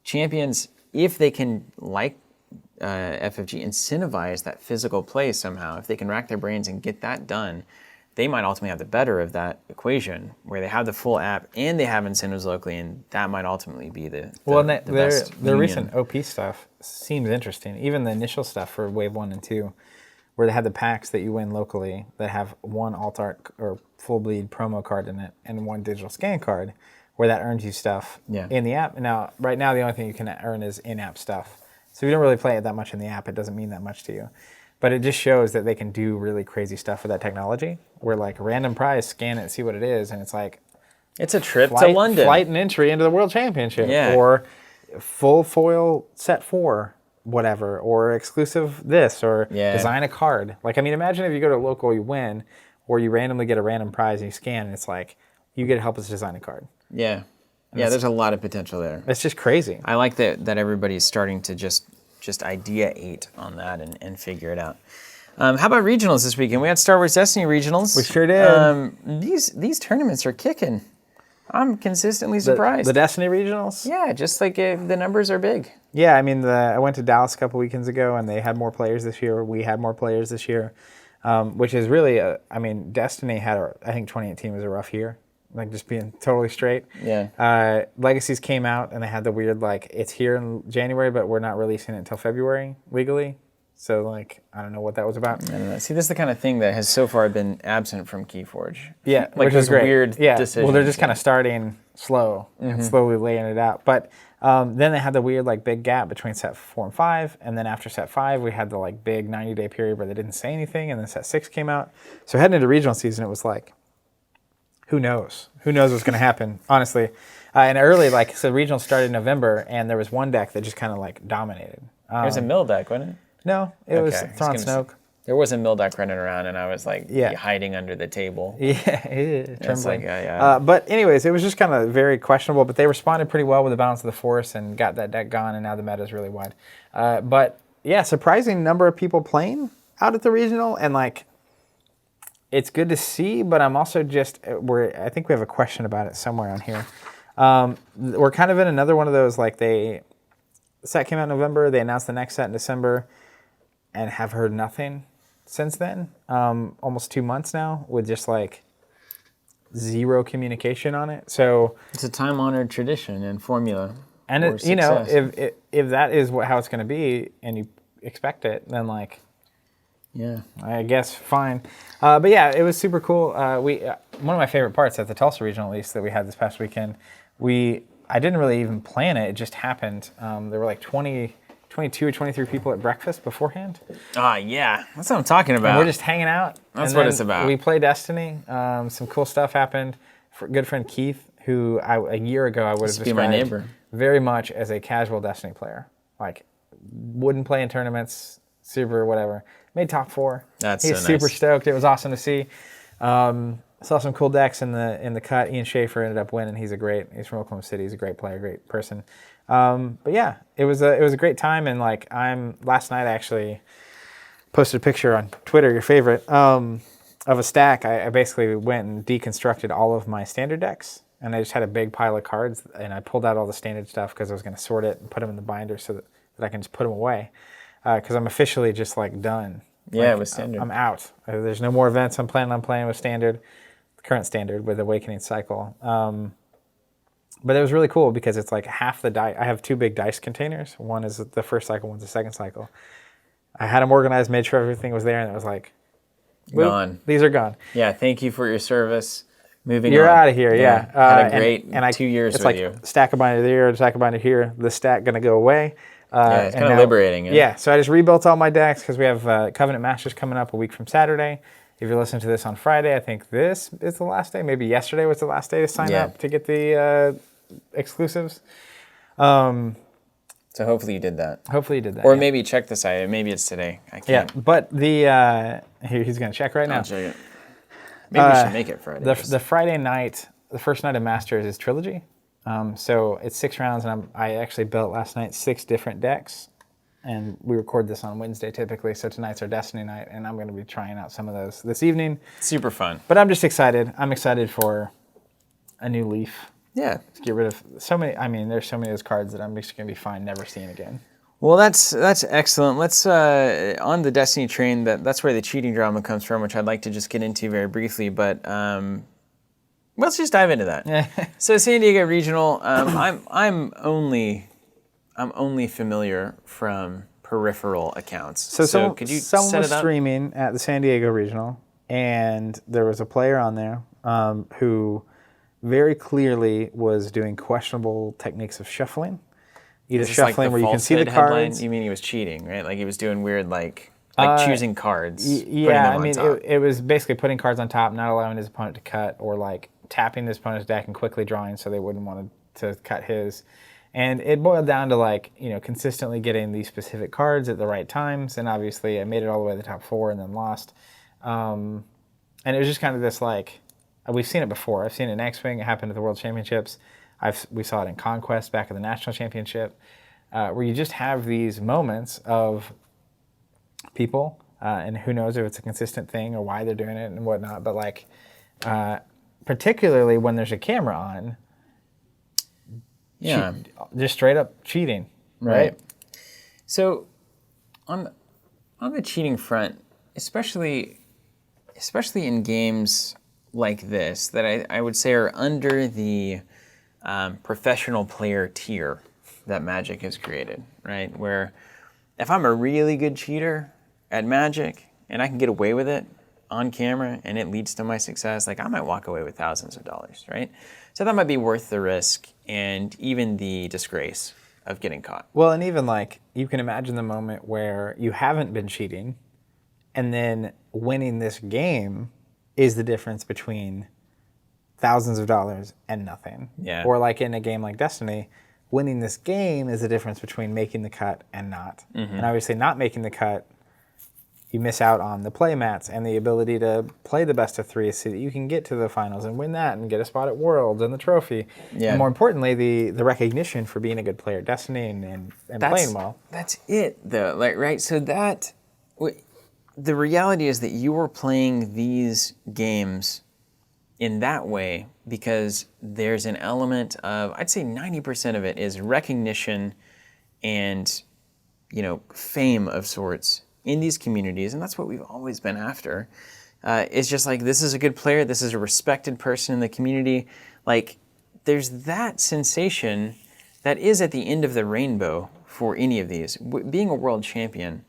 Champions, if they can, like FFG, incentivize that physical play somehow, if they can rack their brains and get that done, they might ultimately have the better of that equation, where they have the full app and they have incentives locally, and that might ultimately be the best. Their recent OP stuff seems interesting. Even the initial stuff for Wave 1 and 2, where they had the packs that you win locally that have one alt art or full bleed promo card in it and one digital scan card, where that earns you stuff in the app. Now, right now, the only thing you can earn is in-app stuff. So if you don't really play it that much in the app, it doesn't mean that much to you. But it just shows that they can do really crazy stuff with that technology, where like random prize, scan it, see what it is, and it's like... It's a trip to London. Flight and entry into the World Championship. Yeah. Or full foil set 4, whatever, or exclusive this, or design a card. Like, I mean, imagine if you go to a local, you win, or you randomly get a random prize and you scan, and it's like, you get to help us design a card. Yeah. Yeah, there's a lot of potential there. It's just crazy. I like that everybody's starting to just ideate on that and figure it out. How about regionals this weekend? We had Star Wars Destiny regionals. We sure did. These tournaments are kicking. I'm consistently surprised. The Destiny regionals? Yeah, just like if the numbers are big. Yeah, I mean, I went to Dallas a couple weekends ago, and they had more players this year. We had more players this year, which is really, Destiny had, I think 2018 was a rough year. Like, just being totally straight. Yeah. Legacies came out, and they had the weird, like, it's here in January, but we're not releasing it until February, legally. So, like, I don't know what that was about. I don't know. See, this is the kind of thing that has so far been absent from KeyForge. Yeah, like, which is great. Weird decisions. Well, they're just kind of starting slow and slowly laying it out. But then they had the weird, like, big gap between set 4 and 5, and then after set 5, we had the, like, big 90-day period where they didn't say anything, and then set 6 came out. So heading into regional season, it was like, who knows? Who knows what's going to happen, honestly. And early, like, so regional started in November, and there was one deck that just kind of, like, dominated. It was a mill deck, wasn't it? No, it was Thrawn Snoke. There was a mill deck running around, and I was, like, hiding under the table. Yeah, trembling. Like, but anyways, it was just kind of very questionable, but they responded pretty well with the balance of the force and got that deck gone, and now the meta is really wide. But, yeah, surprising number of people playing out at the regional, and, like, it's good to see, but I'm also I think we have a question about it somewhere on here. We're kind of in another one of those, like, the set came out in November, they announced the next set in December, and have heard nothing since then. Almost 2 months now, with just, like, zero communication on it. So it's a time-honored tradition and formula. And, if that is how it's going to be, and you expect it, then, like... Yeah, I guess fine, but yeah, it was super cool. One of my favorite parts at the Tulsa regional, at least, that we had this past weekend. I didn't really even plan it; it just happened. There were like 22 or 23 people at breakfast beforehand. Yeah, that's what I'm talking about. And we're just hanging out. That's what it's about. We play Destiny. Some cool stuff happened. Good friend Keith, who a year ago I would have described my neighbor. very much as a casual Destiny player, like wouldn't play in tournaments, super whatever. Made top 4. That's He's so super nice. stoked. It was awesome to see. Saw some cool decks in the cut. Ian Schaefer ended up winning. He's from Oklahoma City. He's a great player, great person. But yeah, it was a great time. And like last night I actually posted a picture on Twitter, your favorite, of a stack. I basically went and deconstructed all of my standard decks, and I just had a big pile of cards, and I pulled out all the standard stuff because I was going to sort it and put them in the binder so that I can just put them away. Because I'm officially just like done. Yeah, Like, with standard. I'm out. There's no more events I'm planning on playing with standard, current standard with Awakening Cycle. But it was really cool because it's like half the die. I have 2 big dice containers. One is the first cycle, one's the second cycle. I had them organized, made sure everything was there, and it was like, whoop, Gone. these are gone. Yeah, thank you for your service. Moving You're on. out of here, yeah. Had a great and 2 years it's with like you. stack of binder there, stack of binder here. The stack going to go away. Yeah, it's and kind of now- liberating. Yeah, so I just rebuilt all my decks because we have Covenant Masters coming up a week from Saturday. If you're listening to this on Friday, I think this is the last day. Maybe yesterday was the last day to sign up to get the exclusives. So hopefully you did that. Hopefully you did that. Or yeah. maybe check the site. Maybe it's today. I Yeah, can't. but the he's going to check right now. I'll check it. Maybe we should make it Friday. The Friday night, the first night of Masters is Trilogy. So it's 6 rounds, and I actually built last night 6 different decks. And we record this on Wednesday typically, so tonight's our Destiny night, and I'm going to be trying out some of those this evening. Super fun. But I'm just excited. I'm excited for a new leaf. Yeah. To get rid of so many. I mean, there's so many of those cards that I'm just going to be fine never seeing again. Well, that's excellent. Let's on the Destiny train. That's where the cheating drama comes from, which I'd like to just get into very briefly. But let's just dive into that. So San Diego Regional. I'm only familiar from peripheral accounts. So could you someone set was it up? streaming at the San Diego Regional, and there was a player on there who very clearly was doing questionable techniques of shuffling. Either Is this like shuffling where you can see the falsehood headline? cards. You mean he was cheating, right? Like he was doing weird, like choosing cards. putting Yeah, them I on mean, top. it was basically putting cards on top, not allowing his opponent to cut, or like tapping his opponent's deck and quickly drawing so they wouldn't want to cut his. And it boiled down to like, consistently getting these specific cards at the right times. And obviously I made it all the way to the top 4 and then lost. And it was just kind of this like, we've seen it before. I've seen it in X-Wing. It happened at the World Championships. We saw it in Conquest back at the National Championship, where you just have these moments of people, and who knows if it's a consistent thing or why they're doing it and whatnot. But like, particularly when there's a camera on, Yeah. just straight up cheating, right? So on the cheating front, especially in games like this that I would say are under the professional player tier that Magic has created, right? Where if I'm a really good cheater at Magic and I can get away with it on camera and it leads to my success, like I might walk away with thousands of dollars, right? So that might be worth the risk and even the disgrace of getting caught. Well, and even like, you can imagine the moment where you haven't been cheating and then winning this game is the difference between thousands of dollars and nothing. Yeah. Or like in a game like Destiny, winning this game is the difference between making the cut and not. Mm-hmm. And obviously not making the cut, you miss out on the play mats and the ability to play the best of 3 so that you can get to the finals and win that and get a spot at Worlds and the trophy. Yeah. And more importantly, the recognition for being a good player at Destiny and playing well. That's it, though. Like, right? So the reality is that you are playing these games in that way because there's an element of, I'd say 90% of it is recognition and, fame of sorts in these communities, and that's what we've always been after. It's just like, this is a good player, this is a respected person in the community. Like, there's that sensation that is at the end of the rainbow for any of these. Being a world champion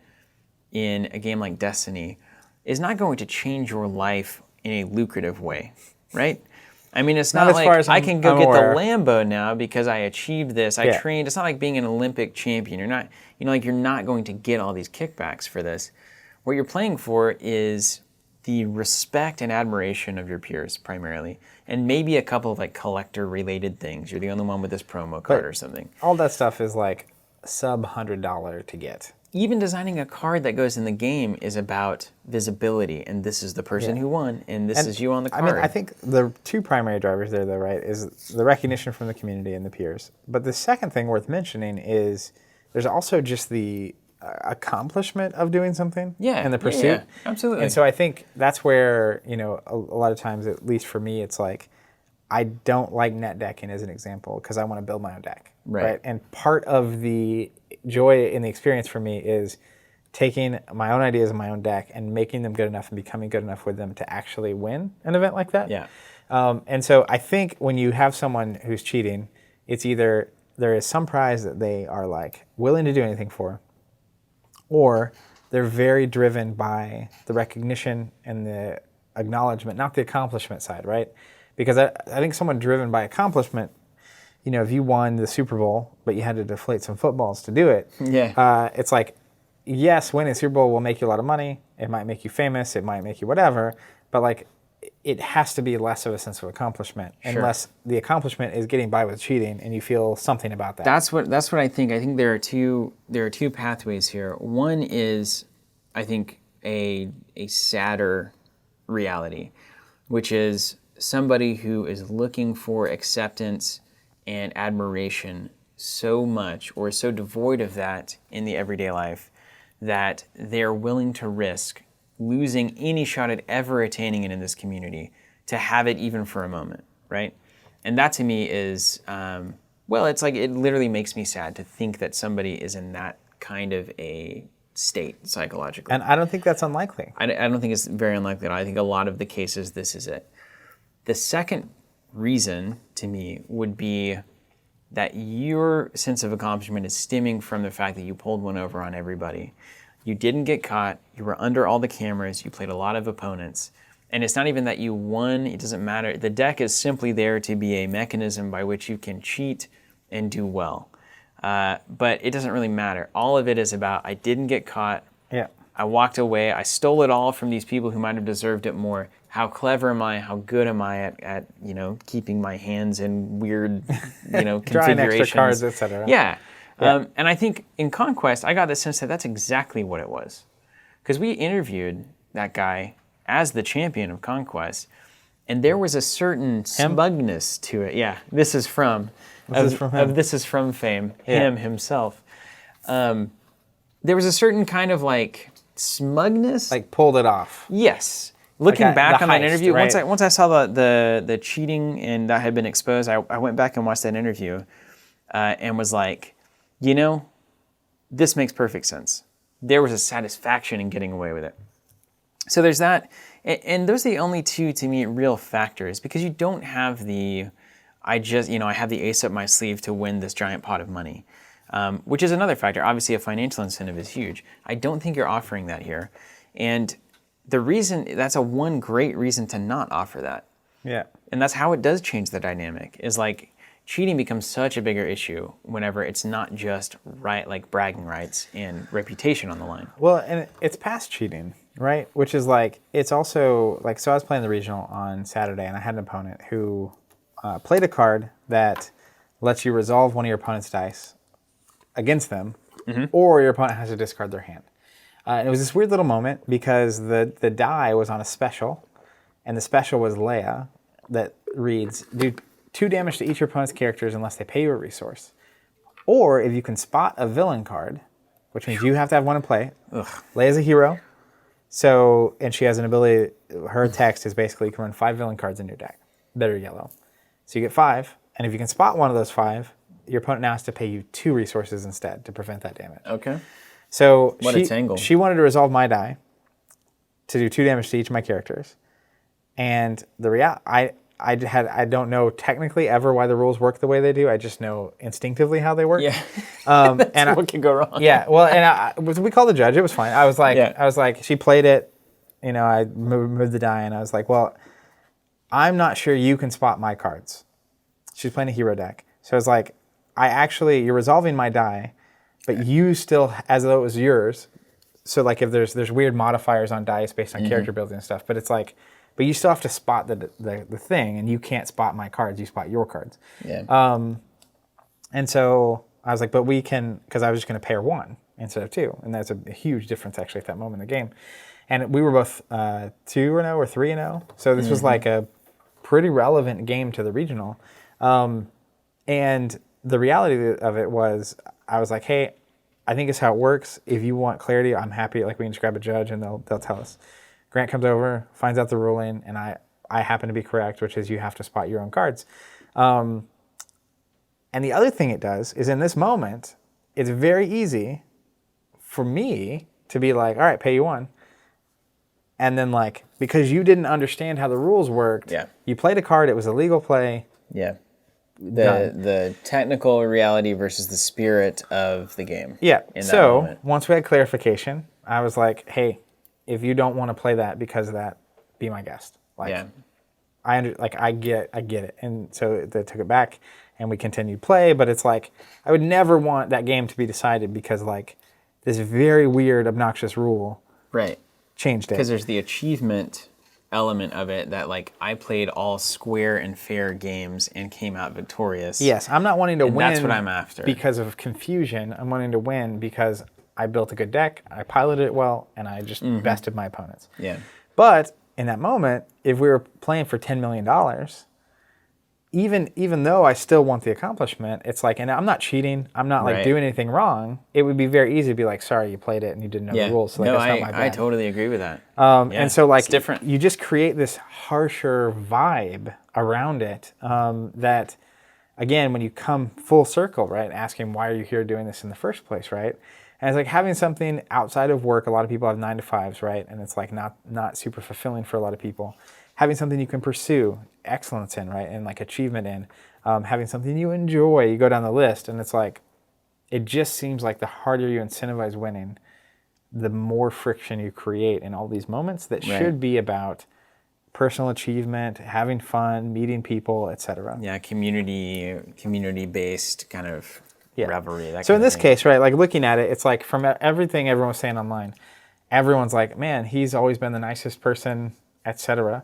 in a game like Destiny is not going to change your life in a lucrative way, right? I mean, it's not as like far as I I'm can go get aware. the Lambo now because I achieved this. I Yeah. trained. It's not like being an Olympic champion. You're not, you're not going to get all these kickbacks for this. What you're playing for is the respect and admiration of your peers primarily, and maybe a couple of like collector-related things. You're the only one with this promo card or something. All that stuff is like sub $100 to get. Even designing a card that goes in the game is about visibility, and this is the person who won, and this is you on the card. I mean, I think the two primary drivers there, though, right, is the recognition from the community and the peers. But the second thing worth mentioning is there's also just the accomplishment of doing something and the pursuit. Yeah, absolutely. And so I think that's where, you know, a lot of times, at least for me, it's like, I don't like net decking as an example because I want to build my own deck. Right. And part of the joy in the experience for me is taking my own ideas and my own deck and making them good enough and becoming good enough with them to actually win an event like that. Yeah. And so I think when you have someone who's cheating, it's either there is some prize that they are like willing to do anything for, or they're very driven by the recognition and the acknowledgement, not the accomplishment side, right? Because I think someone driven by accomplishment, you know, if you won the Super Bowl, but you had to deflate some footballs to do it, it's like, yes, winning the Super Bowl will make you a lot of money. It might make you famous. It might make you whatever. But like, it has to be less of a sense of accomplishment, unless the accomplishment is getting by with cheating and you feel something about that. That's what I think. I think there are two pathways here. One is, I think, a sadder reality, which is somebody who is looking for acceptance and admiration so much, or so devoid of that in the everyday life, that they're willing to risk losing any shot at ever attaining it in this community to have it even for a moment, right? And that to me is, well, it's like, it literally makes me sad to think that somebody is in that kind of a state psychologically. And I don't think that's unlikely. I don't think it's very unlikely at all. I think a lot of the cases, this is it. The second reason to me would be that your sense of accomplishment is stemming from the fact that you pulled one over on everybody. You didn't get caught, you were under all the cameras, you played a lot of opponents, and it's not even that you won, it doesn't matter. The deck is simply there to be a mechanism by which you can cheat and do well. But it doesn't really matter. All of it is about, I didn't get caught, I walked away, I stole it all from these people who might have deserved it more. How clever am I? How good am I at you know, keeping my hands in weird, you know, drawing configurations? Extra cards, etc. Yeah. And I think in Conquest, I got the sense that that's exactly what it was. Because we interviewed that guy as the champion of Conquest, and there was a certain smugness to it. Yeah, this is from fame, him himself. There was a certain kind of like smugness. Like pulled it off. Yes. Looking back on that interview, right? once I saw the cheating and that had been exposed, I went back and watched that interview and was like, you know, this makes perfect sense. There was a satisfaction in getting away with it. So there's that. And those are the only two, to me, real factors, because you don't have the, I have the ace up my sleeve to win this giant pot of money, which is another factor. Obviously, a financial incentive is huge. I don't think you're offering that here. And the reason, that's one great reason to not offer that. Yeah. And that's how it does change the dynamic, is like cheating becomes such a bigger issue whenever it's not just like bragging rights and reputation on the line. Well, and it's past cheating, right? Which is like, it's also like, so I was playing the regional on Saturday and I had an opponent who played a card that lets you resolve one of your opponent's dice against them, or your opponent has to discard their hand. And it was this weird little moment because the die was on a special, and the special was Leia that reads, do 2 damage to each of your opponent's characters unless they pay you a resource. Or if you can spot a villain card, which means you have to have one in play. Leia's a hero, so, and she has an ability, her text is basically you can run 5 villain cards in your deck that are yellow. So you get 5, and if you can spot one of those 5, your opponent now has to pay you 2 resources instead to prevent that damage. Okay. So what a tangle. She wanted to resolve my die to do 2 damage to each of my characters. And I don't know technically ever why the rules work the way they do. I just know instinctively how they work. Yeah. And what could go wrong? Yeah. Well, and we called the judge. It was fine. I was like, she played it. You know, I moved the die, and I was like, well, I'm not sure you can spot my cards. She's playing a hero deck, so I was like, you're resolving my die. But you still, as though it was yours, so like if there's weird modifiers on dice based on character building and stuff, but it's like, but you still have to spot the thing, and you can't spot my cards, you spot your cards. Yeah. And so I was like, but we can, because I was just going to pair 1 instead of 2. And that's a huge difference actually at that moment in the game. And we were both 2-0 or 3-0. So this was like a pretty relevant game to the regional. And the reality of it was, I was like, hey, I think it's how it works. If you want clarity, I'm happy. Like, we can just grab a judge and they'll tell us. Grant comes over, finds out the ruling, and I happen to be correct, which is you have to spot your own cards. And the other thing it does is, in this moment, it's very easy for me to be like, all right, pay you 1. And then, like, because you didn't understand how the rules worked, you played a card, it was a legal play. Yeah. The technical reality versus the spirit of the game. Yeah. So once we had clarification, I was like, hey, if you don't want to play that because of that, be my guest. Like, I get it. And so they took it back and we continued play, but it's like, I would never want that game to be decided because, like, this very weird, obnoxious rule changed it. Because there's the achievement element of it that, like, I played all square and fair games and came out victorious. Yes, I'm not wanting to win. That's what I'm after. Because of confusion. I'm wanting to win because I built a good deck, I piloted it well, and I just bested my opponents. Yeah. But in that moment, if we were playing for $10 million, even though I still want the accomplishment, it's like, and I'm not cheating, I'm not like doing anything wrong, it would be very easy to be like, sorry, you played it and you didn't know the rules. So, like, no, that's not my bad. I totally agree with that. And so, like, it's different. You just create this harsher vibe around it that, again, when you come full circle, right, asking why are you here doing this in the first place, right? And it's like having something outside of work. A lot of people have 9-to-5s, right? And it's like not super fulfilling for a lot of people. Having something you can pursue excellence in, right? And like achievement in. Having something you enjoy. You go down the list and it's like, it just seems like the harder you incentivize winning, the more friction you create in all these moments that should be about personal achievement, having fun, meeting people, etc. Yeah, community-based kind of revelry. So in this case, right, like looking at it, it's like from everything everyone was saying online, everyone's like, man, he's always been the nicest person, etc.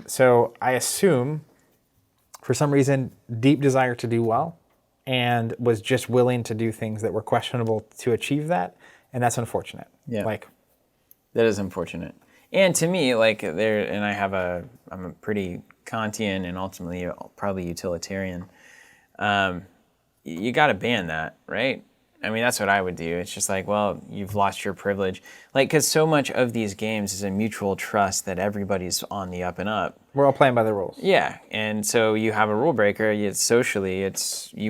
So I assume, for some reason, deep desire to do well, and was just willing to do things that were questionable to achieve that, and that's unfortunate. Yeah, like that is unfortunate. And to me, like I'm a pretty Kantian and ultimately probably utilitarian. You got to ban that, right? I mean, that's what I would do. It's just like, well, you've lost your privilege. Like, because so much of these games is a mutual trust that everybody's on the up and up. We're all playing by the rules. Yeah, and so you have a rule breaker. You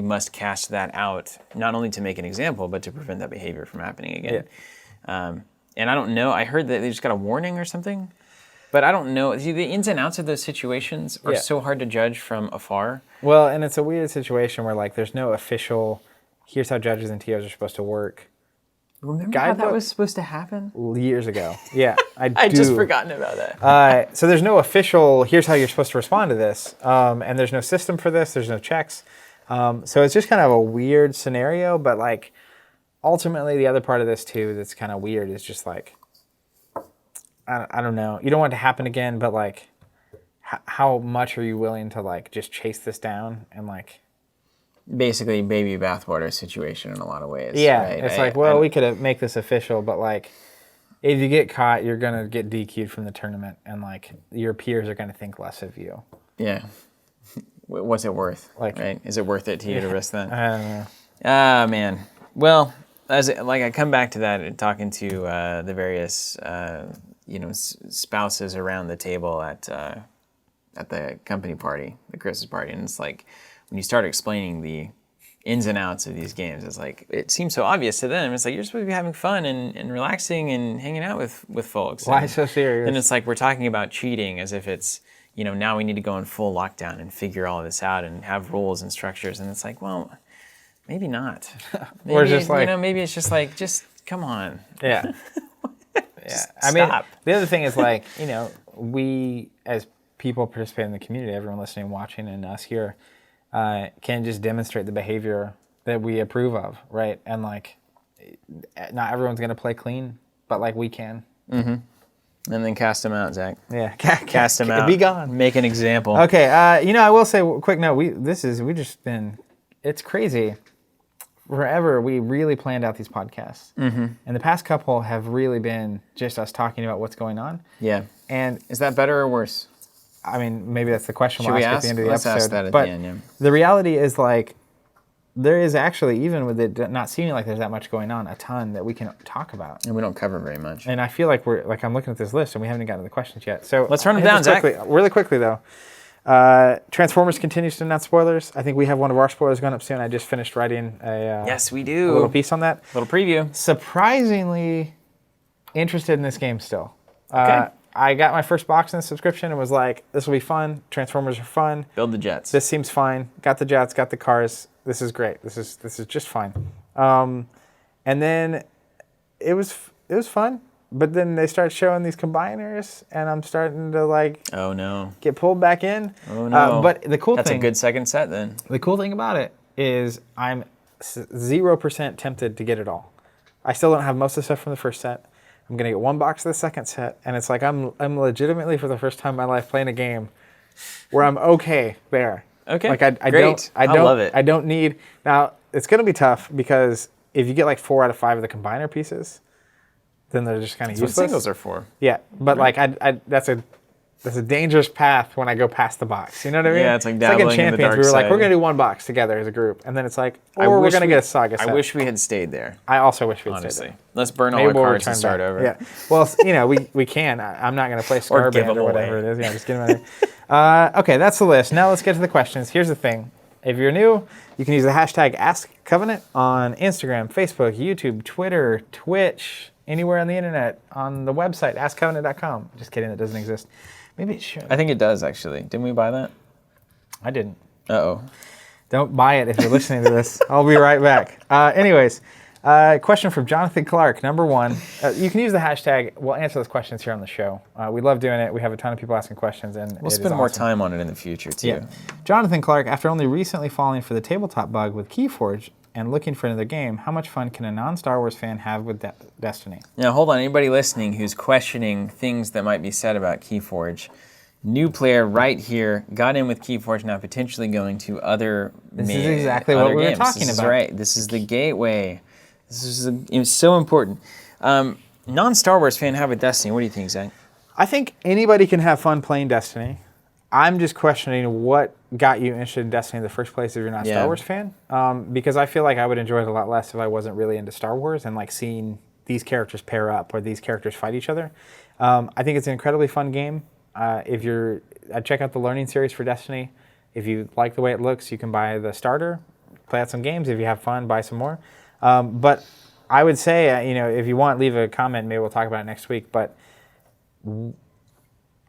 must cast that out, not only to make an example, but to prevent that behavior from happening again. Yeah. And I don't know. I heard that they just got a warning or something, but I don't know. See, the ins and outs of those situations are so hard to judge from afar. Well, and it's a weird situation where, like, there's no official, here's how judges and TOs are supposed to work. Remember how that was supposed to happen? Years ago. Yeah, I'd just forgotten about that. So there's no official, here's how you're supposed to respond to this. And there's no system for this. There's no checks. So it's just kind of a weird scenario. But, like, ultimately, the other part of this, too, that's kind of weird is just, like, I don't know. You don't want it to happen again, but, like, how much are you willing to, like, just chase this down and, like... Basically, baby bathwater situation in a lot of ways. Yeah, right? It's we could make this official, but, like, if you get caught, you're going to get DQ'd from the tournament, and, like, your peers are going to think less of you. Yeah. What's it worth? Like, right? Is it worth it to you to risk that? I don't know. Ah, man. Well, I come back to that and talking to the various, spouses around the table at the company party, the Christmas party, and it's like, when you start explaining the ins and outs of these games, it's like, it seems so obvious to them. It's like, you're supposed to be having fun and relaxing and hanging out with folks. Why so serious? And it's like, we're talking about cheating as if it's, now we need to go in full lockdown and figure all of this out and have rules and structures. And it's like, well, maybe not. Maybe, or just like, maybe it's just like, just come on. Yeah. Yeah. I mean, the other thing is, like, we as people participating in the community, everyone listening, watching, and us here, can just demonstrate the behavior that we approve of, right? And, like, not everyone's going to play clean, but, like, we can. Mm-hmm. And then cast them out, Zach. Yeah, cast them out. Be gone. Make an example. Okay, I will say, quick note, it's crazy. forever we really planned out these podcasts. Mm-hmm. And the past couple have really been just us talking about what's going on. Yeah. And Is that better or worse? I mean, maybe that's the question Should we'll we ask at ask? the end of the Let's episode. ask that at but the end, yeah. the reality is, like, there is actually, even with it not seeming like there's that much going on, a ton that we can talk about. And we don't cover very much. And I feel like I'm looking at this list and we haven't even gotten to the questions yet. So Let's run them hit down, this Zach. quickly, really quickly, though. Transformers continues to announce spoilers. I think we have one of our spoilers going up soon. I just finished writing Yes, we a do. little piece on that. Little preview. Surprisingly interested in this game still. Okay. I got my first box in the subscription and was like, this will be fun. Transformers are fun. Build the jets. This seems fine. Got the jets, got the cars. This is great. This is just fine. And then it was fun. But then they start showing these combiners, and I'm starting to like Oh no. get pulled back in. Oh no. But the cool That's thing, a good second set then. the cool thing about it is I'm 0% tempted to get it all. I still don't have most of the stuff from the first set. I'm gonna get one box of the second set, and it's like I'm legitimately for the first time in my life playing a game where I'm okay there. Okay. Like I Great. I love it. I don't need now. It's gonna be tough because if you get like 4 out of 5 of the combiner pieces, then they're just kind of That's what useless. singles are for. Yeah, but like that's a dangerous path when I go past the box. You know what I mean? Yeah, it's like in dabbling in the Champions. dark We were like, side. we're gonna do one box together as a group, and then it's like, or we're gonna get a saga set. I wish we had stayed there. I also wish we'd stayed Honestly, there. let's burn all Maybe our we'll cards and return start back. over. Yeah. Well, we can. I'm not gonna play Or give Scarband them or whatever away. it is. Yeah, just get them out of here. Okay, that's the list. Now let's get to the questions. Here's the thing. If you're new, you can use the hashtag AskCovenant on Instagram, Facebook, YouTube, Twitter, Twitch, anywhere on the internet, on the website, askcovenant.com. Just kidding, it doesn't exist. Maybe it should. I think it does actually. Didn't we buy that? I didn't. Uh-oh. Don't buy it if you're listening to this. I'll be right back. Anyways, question from Jonathan Clark, number 1. You can use the hashtag. We'll answer those questions here on the show. We love doing it. We have a ton of people asking questions, and We'll spend more time on it in the future too. Yeah. Jonathan Clark, after only recently falling for the tabletop bug with KeyForge and looking for another game, how much fun can a non-Star Wars fan have with Destiny? Now, hold on. Anybody listening who's questioning things that might be said about KeyForge, new player right here, got in with KeyForge, now potentially going to other This is exactly what we were talking This about. is right. This is the gateway. It's so important. Non-Star Wars fan have with Destiny. What do you think, Zach? I think anybody can have fun playing Destiny. I'm just questioning what got you interested in Destiny in the first place if you're not a Yeah. Star Wars fan. Because I feel like I would enjoy it a lot less if I wasn't really into Star Wars and like seeing these characters pair up or these characters fight each other. I think it's an incredibly fun game. Check out the Learning Series for Destiny. If you like the way it looks, you can buy the starter, play out some games. If you have fun, buy some more. But I would say, if you want, leave a comment. Maybe we'll talk about it next week. But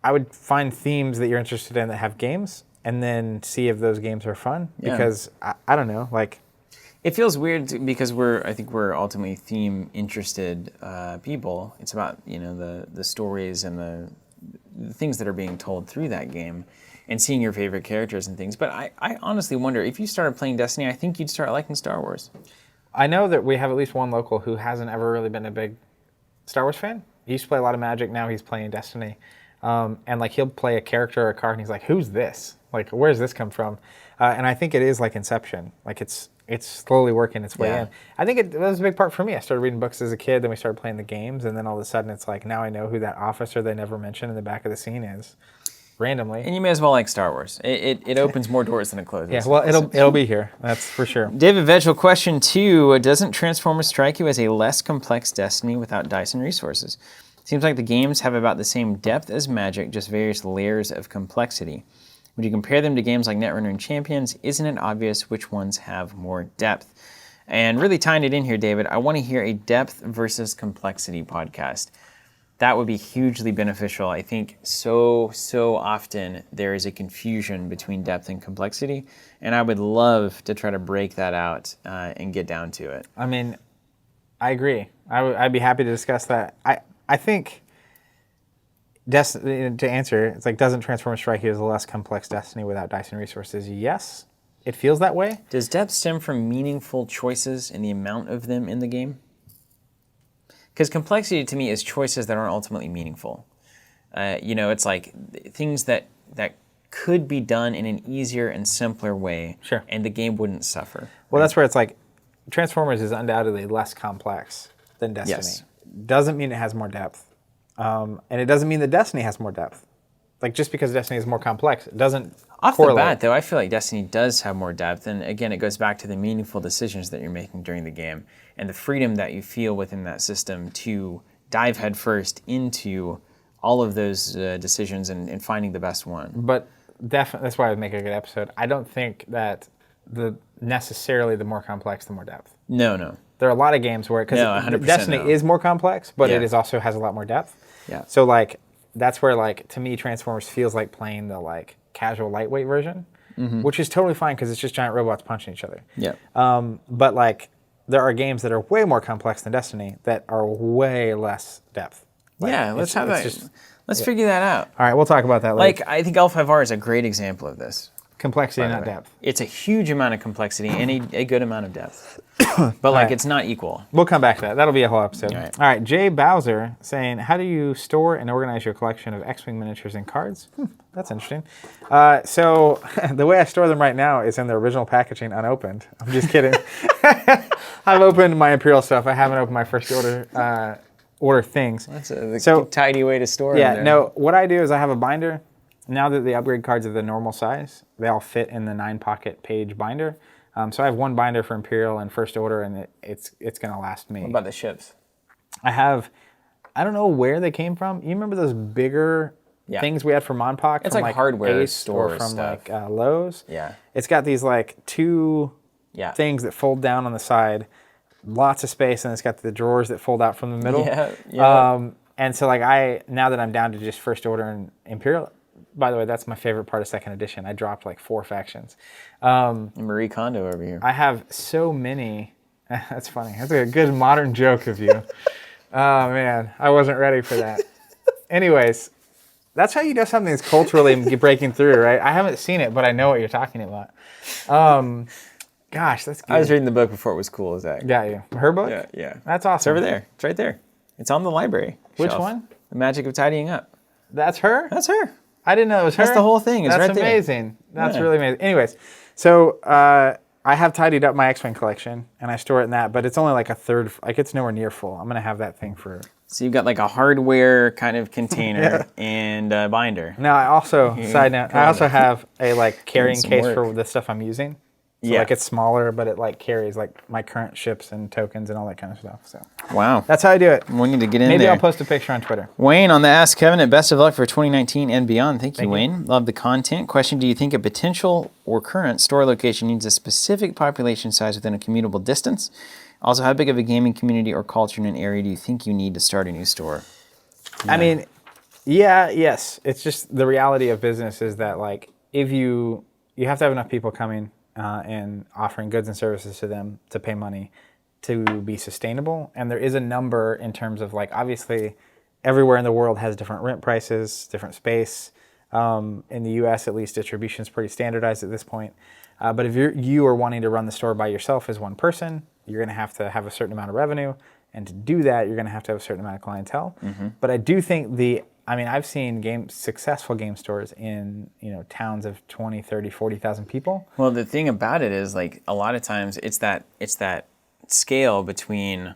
I would find themes that you're interested in that have games, and then see if those games are fun. Yeah. Because I don't know, like It feels weird because I think we're ultimately theme interested people. It's about the stories and the things that are being told through that game, and seeing your favorite characters and things. But I honestly wonder if you started playing Destiny, I think you'd start liking Star Wars. I know that we have at least one local who hasn't ever really been a big Star Wars fan. He used to play a lot of Magic. Now he's playing Destiny. And like he'll play a character or a card, and he's like, "Who's this? Like, where's this come from?" And I think it is like Inception. Like it's slowly working its way Yeah. in. I think it was a big part for me. I started reading books as a kid, then we started playing the games, and then all of a sudden it's like now I know who that officer they never mentioned in the back of the scene is, randomly. And you may as well like Star Wars. It opens more doors than it closes. Yeah, well, it'll be here. That's for sure. David Vetchel, question 2. Doesn't Transformers strike you as a less complex Destiny without dice and resources? Seems like the games have about the same depth as Magic, just various layers of complexity. When you compare them to games like Netrunner and Champions, isn't it obvious which ones have more depth? And really tying it in here, David, I want to hear a depth versus complexity podcast. That would be hugely beneficial. I think so often there is a confusion between depth and complexity, and I would love to try to break that out and get down to it. I mean, I agree. I'd be happy to discuss that. I think, to answer, it's like, doesn't Transformers strike you as a less complex Destiny without dice and resources? Yes, it feels that way. Does depth stem from meaningful choices and the amount of them in the game? Because complexity to me is choices that aren't ultimately meaningful. It's like things that could be done in an easier and simpler way, Sure. and the game wouldn't suffer. Well, that's where it's like, Transformers is undoubtedly less complex than Destiny. Yes. Doesn't mean it has more depth. And it doesn't mean that Destiny has more depth. Like, just because Destiny is more complex, it doesn't Off correlate. the bat, though, I feel like Destiny does have more depth. And again, it goes back to the meaningful decisions that you're making during the game and the freedom that you feel within that system to dive headfirst into all of those decisions and finding the best one. But definitely, that's why I would make a good episode. I don't think that necessarily the more complex, the more depth. No. There are a lot of games where, because 100% Destiny no. is more complex, but Yeah. it is also has a lot more depth. Yeah. So like, that's where like, to me, Transformers feels like playing the like casual lightweight version, which is totally fine because it's just giant robots punching each other. Yeah. But like, there are games that are way more complex than Destiny that are way less depth. Like, Yeah, let's it's- have it's that. just- Let's figure that out. all right, we'll talk about that later. Like, I think L5R is a great example of this. Complexity, by the not way. depth. It's a huge amount of complexity and a good amount of depth. But like, right. it's not equal. We'll come back to that. That'll be a whole episode. All right. All right, Jay Bowser saying, how do you store and organize your collection of X-Wing miniatures and cards? That's interesting. So the way I store them right now is in their original packaging, unopened. I'm just kidding. I've opened my Imperial stuff. I haven't opened my first order things. That's a So- tidy way to store Yeah, them. no, what I do is I have a binder. Now that the upgrade cards are the normal size, they all fit in the 9-pocket page binder. So I have one binder for Imperial and First Order, and it's going to last me. What about the ships? I don't know where they came from. You remember those bigger Yeah. things we had from Monpok? It's from like hardware Ace store or from stuff. like Lowe's. Yeah. It's got these like two Yeah. things that fold down on the side, lots of space, and it's got the drawers that fold out from the middle. Yeah. And so like now that I'm down to just First Order and Imperial, by the way, that's my favorite part of second edition. I dropped like 4 factions. Marie Kondo over here. I have so many. That's funny. That's a good modern joke of you. Oh man, I wasn't ready for that. Anyways, that's how you know something's culturally breaking through, right? I haven't seen it, but I know what you're talking about. Gosh, that's good. I was reading the book before it was cool, Zach. Got you. Her book? Yeah. That's It's awesome. over there. It's right there. It's on the library Which shelf. one? The Magic of Tidying Up. That's her? That's her. I didn't know it was her. That's the whole thing. It's That's right there. amazing. That's Yeah. really amazing. Anyways, so I have tidied up my X-Wing collection, and I store it in that, but it's only like a third. Like, it's nowhere near full. I'm going to have that thing for... So you've got like a hardware kind of container and a binder. Now, I also, side note, I also have a like carrying some case work. for the stuff I'm using. So Yeah. like it's smaller, but it like carries like my current ships and tokens and all that kind of stuff. So Wow. that's how I do it. We need to get in Maybe there. I'll post a picture on Twitter. Wayne on the Ask Covenant, best of luck for 2019 and beyond. Thank you, you. Wayne. Love the content. Question, do you think a potential or current store location needs a specific population size within a commutable distance? Also, how big of a gaming community or culture in an area do you think you need to start a new store? I mean, yes. It's just the reality of business is that like if you have to have enough people coming and offering goods and services to them to pay money to be sustainable. And there is a number in terms of like obviously everywhere in the world has different rent prices, different space. In the U.S. at least distribution is pretty standardized at this point. But if you are wanting to run the store by yourself as one person, you're going to have a certain amount of revenue. And to do that, you're going to have a certain amount of clientele. Mm-hmm. But I do think I've seen successful game stores in towns of 20, 30, 40,000 people. Well, the thing about it is like a lot of times it's that scale between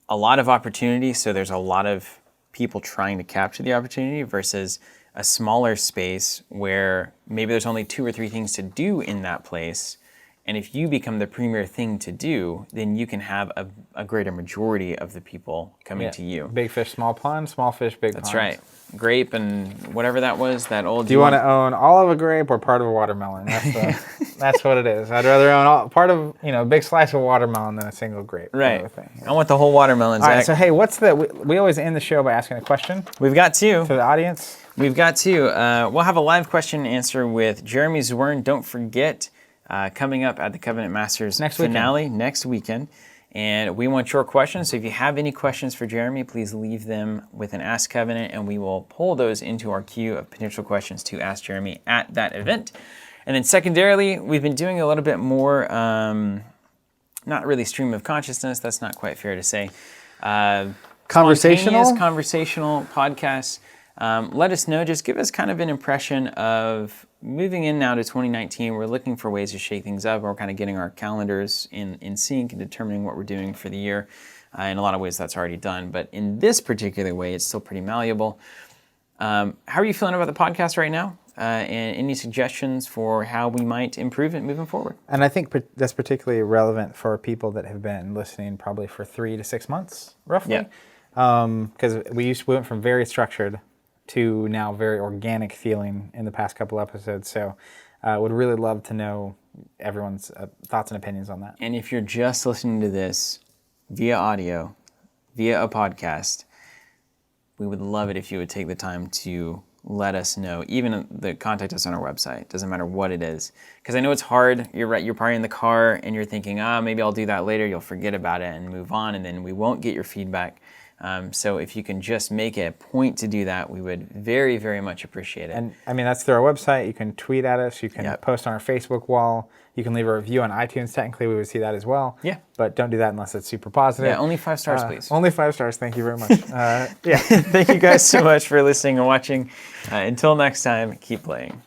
a lot of opportunity, so there's a lot of people trying to capture the opportunity versus a smaller space where maybe there's only 2 or 3 things to do in that place. And if you become the premier thing to do, then you can have a greater majority of the people coming to you. Big fish, small pond, small fish, big pond. That's right. Grape and whatever that was, that old... Do you want to own all of a grape or part of a watermelon? That's what it is. I'd rather own part of, a big slice of watermelon than a single grape. Right. Kind of thing. I want the whole watermelon, All Zach. right, so hey, we always end the show by asking a question We've got 2. to the audience. We've got 2. We'll have a live question and answer with Jeremy Zwern. Don't forget, coming up at the Covenant Masters finale next weekend. And we want your questions. So if you have any questions for Jeremy, please leave them with an Ask Covenant, and we will pull those into our queue of potential questions to ask Jeremy at that event. And then secondarily, we've been doing a little bit more, not really stream of consciousness, that's not quite fair to say. Conversational? Spontaneous conversational podcasts Let us know. Just give us kind of an impression of moving in now to 2019. We're looking for ways to shake things up. We're kind of getting our calendars in sync and determining what we're doing for the year. In a lot of ways, that's already done. But in this particular way, it's still pretty malleable. How are you feeling about the podcast right now? And any suggestions for how we might improve it moving forward? And I think that's particularly relevant for people that have been listening probably for 3 to 6 months, roughly. Because we went from very structured to now very organic feeling in the past couple episodes. So would really love to know everyone's thoughts and opinions on that. And if you're just listening to this via audio, via a podcast, we would love it if you would take the time to let us know, even contact us on our website. Doesn't matter what it is. Because I know it's hard. You're right. You're probably in the car and you're thinking, maybe I'll do that later. You'll forget about it and move on, and then we won't get your feedback. So if you can just make it a point to do that, we would very, very much appreciate it. And I mean, that's through our website. You can tweet at us. You can post on our Facebook wall. You can leave a review on iTunes. Technically, we would see that as well. Yeah. But don't do that unless it's super positive. Yeah, only 5 stars, please. Only 5 stars. Thank you very much. Thank you guys so much for listening and watching. Until next time, keep playing.